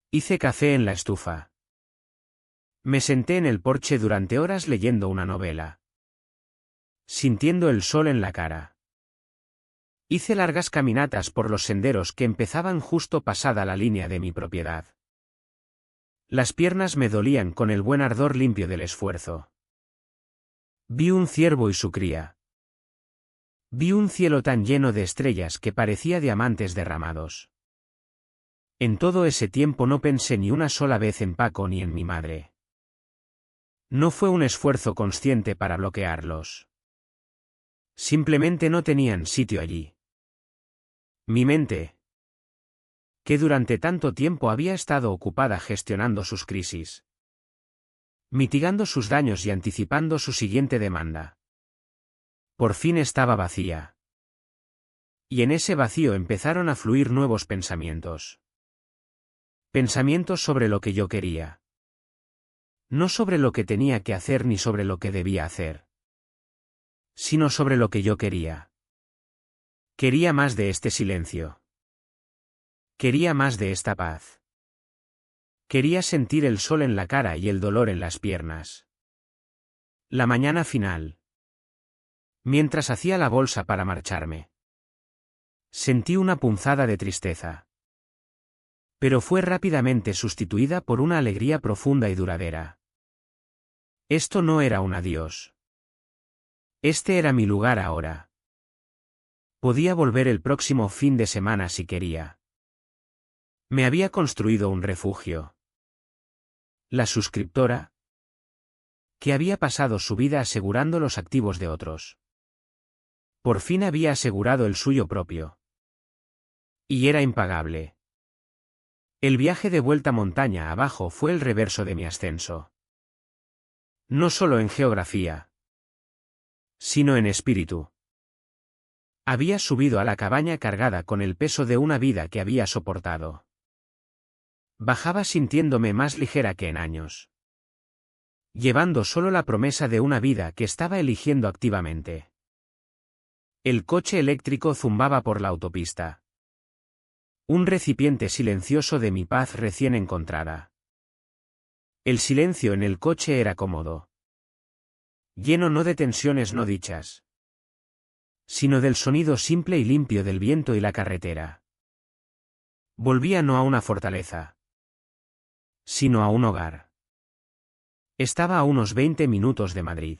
Hice café en la estufa. Me senté en el porche durante horas leyendo una novela. Sintiendo el sol en la cara. Hice largas caminatas por los senderos que empezaban justo pasada la línea de mi propiedad. Las piernas me dolían con el buen ardor limpio del esfuerzo. Vi un ciervo y su cría. Vi un cielo tan lleno de estrellas que parecía diamantes derramados. En todo ese tiempo no pensé ni una sola vez en Paco ni en mi madre. No fue un esfuerzo consciente para bloquearlos. Simplemente no tenían sitio allí. Mi mente, que durante tanto tiempo había estado ocupada gestionando sus crisis, mitigando sus daños y anticipando su siguiente demanda, por fin estaba vacía. Y en ese vacío empezaron a fluir nuevos pensamientos. Pensamientos sobre lo que yo quería. No sobre lo que tenía que hacer ni sobre lo que debía hacer, sino sobre lo que yo quería. Quería más de este silencio. Quería más de esta paz. Quería sentir el sol en la cara y el dolor en las piernas. La mañana final. Mientras hacía la bolsa para marcharme, sentí una punzada de tristeza. Pero fue rápidamente sustituida por una alegría profunda y duradera. Esto no era un adiós. Este era mi lugar ahora. Podía volver el próximo fin de semana si quería. Me había construido un refugio. La suscriptora, que había pasado su vida asegurando los activos de otros, por fin había asegurado el suyo propio. Y era impagable. El viaje de vuelta montaña abajo fue el reverso de mi ascenso. No solo en geografía, sino en espíritu. Había subido a la cabaña cargada con el peso de una vida que había soportado. Bajaba sintiéndome más ligera que en años, llevando solo la promesa de una vida que estaba eligiendo activamente. El coche eléctrico zumbaba por la autopista. Un recipiente silencioso de mi paz recién encontrada. El silencio en el coche era cómodo. Lleno no de tensiones no dichas, sino del sonido simple y limpio del viento y la carretera. Volvía no a una fortaleza, sino a un hogar. Estaba a unos 20 minutos de Madrid.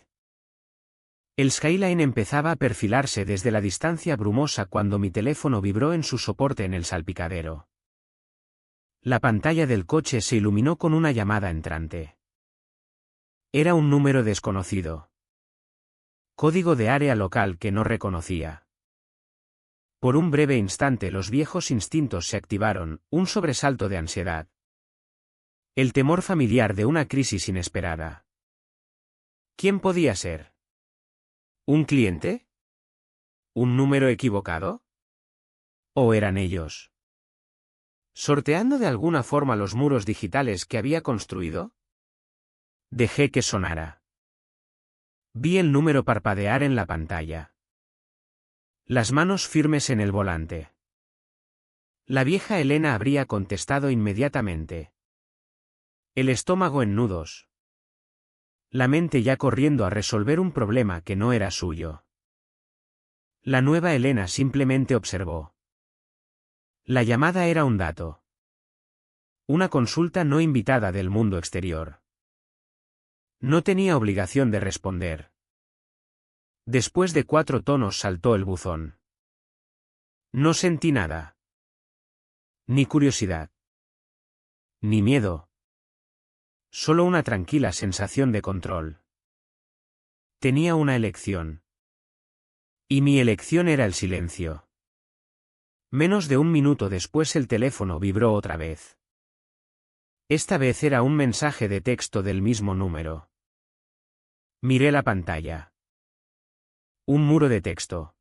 El skyline empezaba a perfilarse desde la distancia brumosa cuando mi teléfono vibró en su soporte en el salpicadero. La pantalla del coche se iluminó con una llamada entrante. Era un número desconocido. Código de área local que no reconocía. Por un breve instante los viejos instintos se activaron, un sobresalto de ansiedad. El temor familiar de una crisis inesperada. ¿Quién podía ser? ¿Un cliente? ¿Un número equivocado? ¿O eran ellos? ¿Sorteando de alguna forma los muros digitales que había construido? Dejé que sonara. Vi el número parpadear en la pantalla. Las manos firmes en el volante. La vieja Elena habría contestado inmediatamente. El estómago en nudos. La mente ya corriendo a resolver un problema que no era suyo. La nueva Elena simplemente observó. La llamada era un dato. Una consulta no invitada del mundo exterior. No tenía obligación de responder. Después de 4 tonos saltó el buzón. No sentí nada. Ni curiosidad. Ni miedo. Solo una tranquila sensación de control. Tenía una elección. Y mi elección era el silencio. Menos de un minuto después el teléfono vibró otra vez. Esta vez era un mensaje de texto del mismo número. Miré la pantalla. Un muro de texto.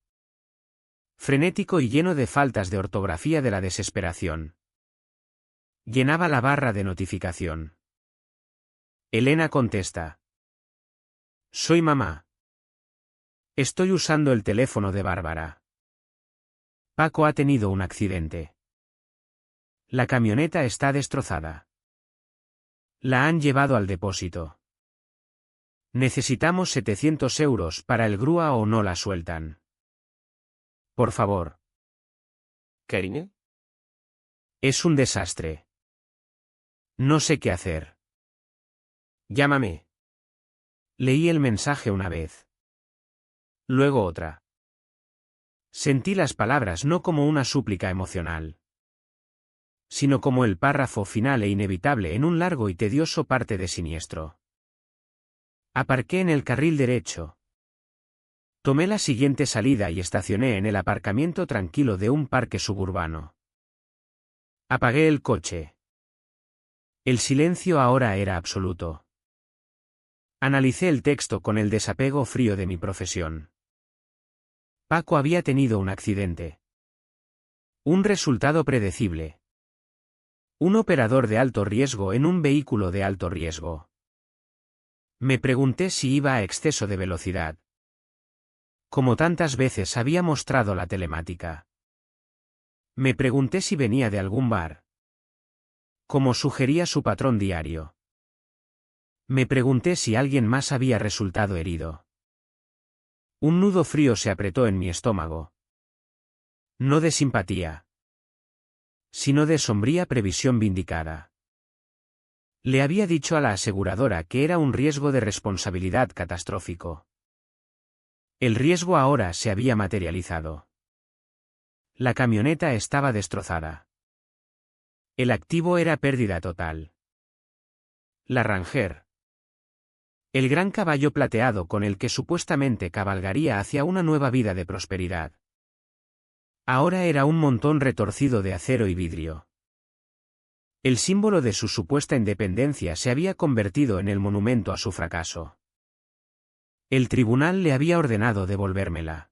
Frenético y lleno de faltas de ortografía de la desesperación. Llenaba la barra de notificación. Elena contesta. Soy mamá. Estoy usando el teléfono de Bárbara. Paco ha tenido un accidente. La camioneta está destrozada. La han llevado al depósito. Necesitamos 700 euros para el grúa o no la sueltan. Por favor. Karine. Es un desastre. No sé qué hacer. Llámame. Leí el mensaje una vez. Luego otra. Sentí las palabras no como una súplica emocional, sino como el párrafo final e inevitable en un largo y tedioso parte de siniestro. Aparqué en el carril derecho. Tomé la siguiente salida y estacioné en el aparcamiento tranquilo de un parque suburbano. Apagué el coche. El silencio ahora era absoluto. Analicé el texto con el desapego frío de mi profesión. Paco había tenido un accidente. Un resultado predecible. Un operador de alto riesgo en un vehículo de alto riesgo. Me pregunté si iba a exceso de velocidad. Como tantas veces había mostrado la telemática. Me pregunté si venía de algún bar. Como sugería su patrón diario. Me pregunté si alguien más había resultado herido. Un nudo frío se apretó en mi estómago. No de simpatía, sino de sombría previsión vindicada. Le había dicho a la aseguradora que era un riesgo de responsabilidad catastrófico. El riesgo ahora se había materializado. La camioneta estaba destrozada. El activo era pérdida total. La Ranger. El gran caballo plateado con el que supuestamente cabalgaría hacia una nueva vida de prosperidad. Ahora era un montón retorcido de acero y vidrio. El símbolo de su supuesta independencia se había convertido en el monumento a su fracaso. El tribunal le había ordenado devolvérmela.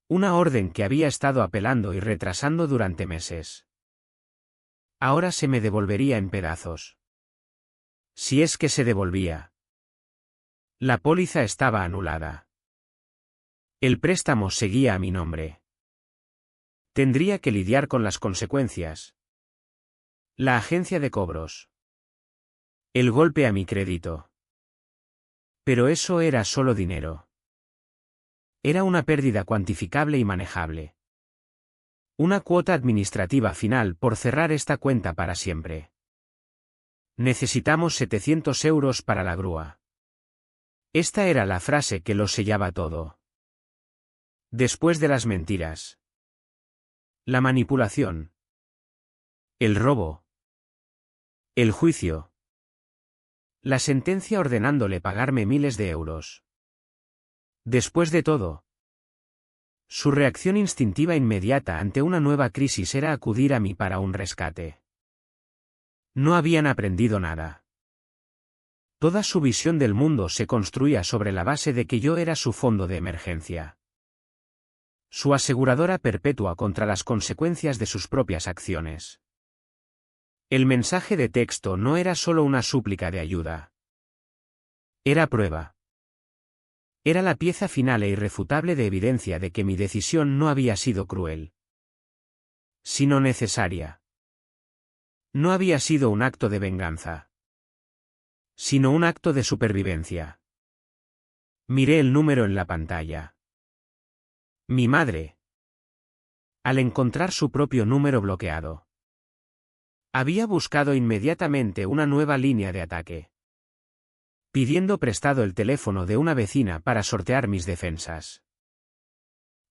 Una orden que había estado apelando y retrasando durante meses. Ahora se me devolvería en pedazos. Si es que se devolvía. La póliza estaba anulada. El préstamo seguía a mi nombre. Tendría que lidiar con las consecuencias. La agencia de cobros. El golpe a mi crédito. Pero eso era solo dinero. Era una pérdida cuantificable y manejable. Una cuota administrativa final por cerrar esta cuenta para siempre. Necesitamos 700 euros para la grúa. Esta era la frase que lo sellaba todo. Después de las mentiras. La manipulación. El robo. El juicio. La sentencia ordenándole pagarme miles de euros. Después de todo, su reacción instintiva inmediata ante una nueva crisis era acudir a mí para un rescate. No habían aprendido nada. Toda su visión del mundo se construía sobre la base de que yo era su fondo de emergencia. Su aseguradora perpetua contra las consecuencias de sus propias acciones. El mensaje de texto no era solo una súplica de ayuda. Era prueba. Era la pieza final e irrefutable de evidencia de que mi decisión no había sido cruel, sino necesaria. No había sido un acto de venganza, sino un acto de supervivencia. Miré el número en la pantalla. Mi madre. Al encontrar su propio número bloqueado, había buscado inmediatamente una nueva línea de ataque, pidiendo prestado el teléfono de una vecina para sortear mis defensas.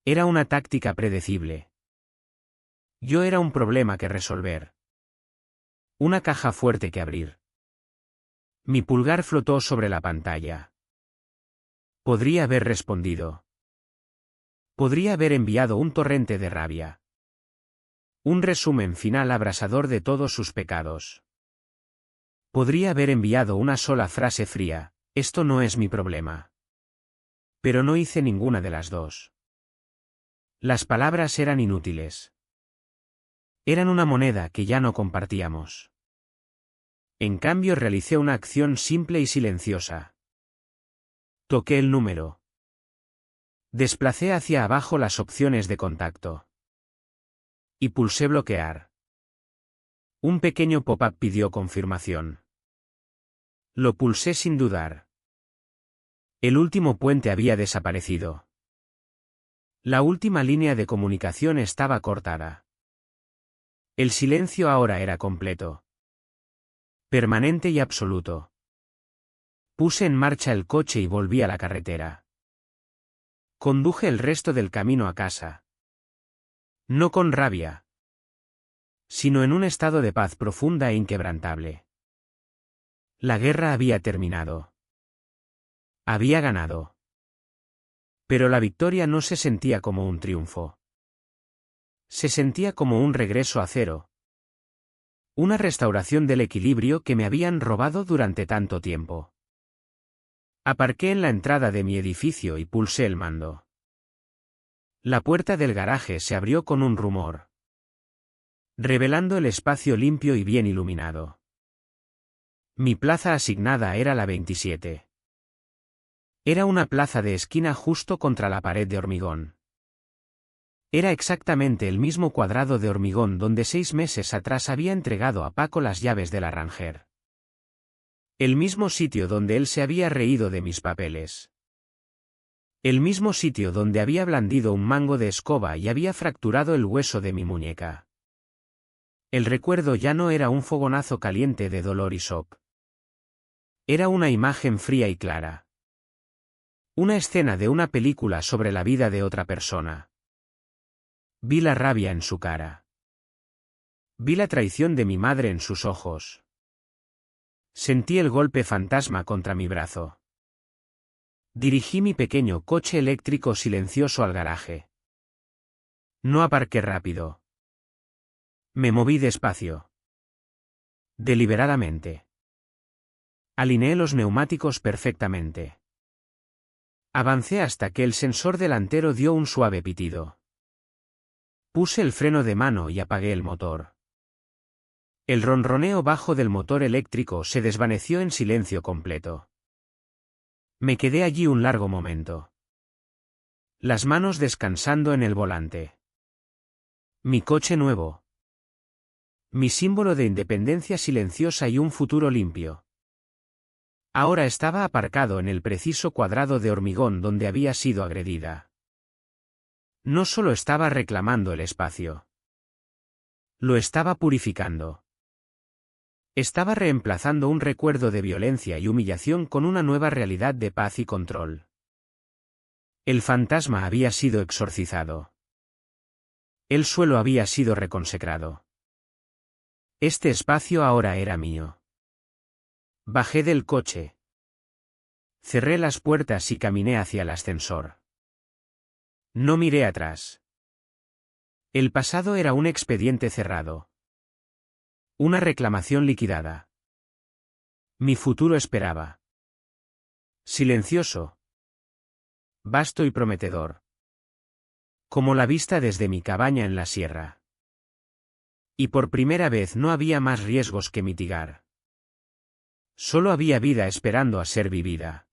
Era una táctica predecible. Yo era un problema que resolver. Una caja fuerte que abrir. Mi pulgar flotó sobre la pantalla. Podría haber respondido. Podría haber enviado un torrente de rabia. Un resumen final abrasador de todos sus pecados. Podría haber enviado una sola frase fría: esto no es mi problema. Pero no hice ninguna de las dos. Las palabras eran inútiles. Eran una moneda que ya no compartíamos. En cambio realicé una acción simple y silenciosa. Toqué el número. Desplacé hacia abajo las opciones de contacto. Y pulsé bloquear. Un pequeño pop-up pidió confirmación. Lo pulsé sin dudar. El último puente había desaparecido. La última línea de comunicación estaba cortada. El silencio ahora era completo. Permanente y absoluto. Puse en marcha el coche y volví a la carretera. Conduje el resto del camino a casa. No con rabia, sino en un estado de paz profunda e inquebrantable. La guerra había terminado. Había ganado. Pero la victoria no se sentía como un triunfo. Se sentía como un regreso a cero. Una restauración del equilibrio que me habían robado durante tanto tiempo. Aparqué en la entrada de mi edificio y pulsé el mando. La puerta del garaje se abrió con un rumor, revelando el espacio limpio y bien iluminado. Mi plaza asignada era la 27. Era una plaza de esquina justo contra la pared de hormigón. Era exactamente el mismo cuadrado de hormigón donde 6 meses atrás había entregado a Paco las llaves de la Ranger. El mismo sitio donde él se había reído de mis papeles. El mismo sitio donde había blandido un mango de escoba y había fracturado el hueso de mi muñeca. El recuerdo ya no era un fogonazo caliente de dolor y shock. Era una imagen fría y clara. Una escena de una película sobre la vida de otra persona. Vi la rabia en su cara. Vi la traición de mi madre en sus ojos. Sentí el golpe fantasma contra mi brazo. Dirigí mi pequeño coche eléctrico silencioso al garaje. No aparqué rápido. Me moví despacio. Deliberadamente. Alineé los neumáticos perfectamente. Avancé hasta que el sensor delantero dio un suave pitido. Puse el freno de mano y apagué el motor. El ronroneo bajo del motor eléctrico se desvaneció en silencio completo. Me quedé allí un largo momento. Las manos descansando en el volante. Mi coche nuevo. Mi símbolo de independencia silenciosa y un futuro limpio. Ahora estaba aparcado en el preciso cuadrado de hormigón donde había sido agredida. No solo estaba reclamando el espacio. Lo estaba purificando. Estaba reemplazando un recuerdo de violencia y humillación con una nueva realidad de paz y control. El fantasma había sido exorcizado. El suelo había sido reconsecrado. Este espacio ahora era mío. Bajé del coche. Cerré las puertas y caminé hacia el ascensor. No miré atrás. El pasado era un expediente cerrado. Una reclamación liquidada. Mi futuro esperaba. Silencioso. Vasto y prometedor. Como la vista desde mi cabaña en la sierra. Y por primera vez no había más riesgos que mitigar. Solo había vida esperando a ser vivida.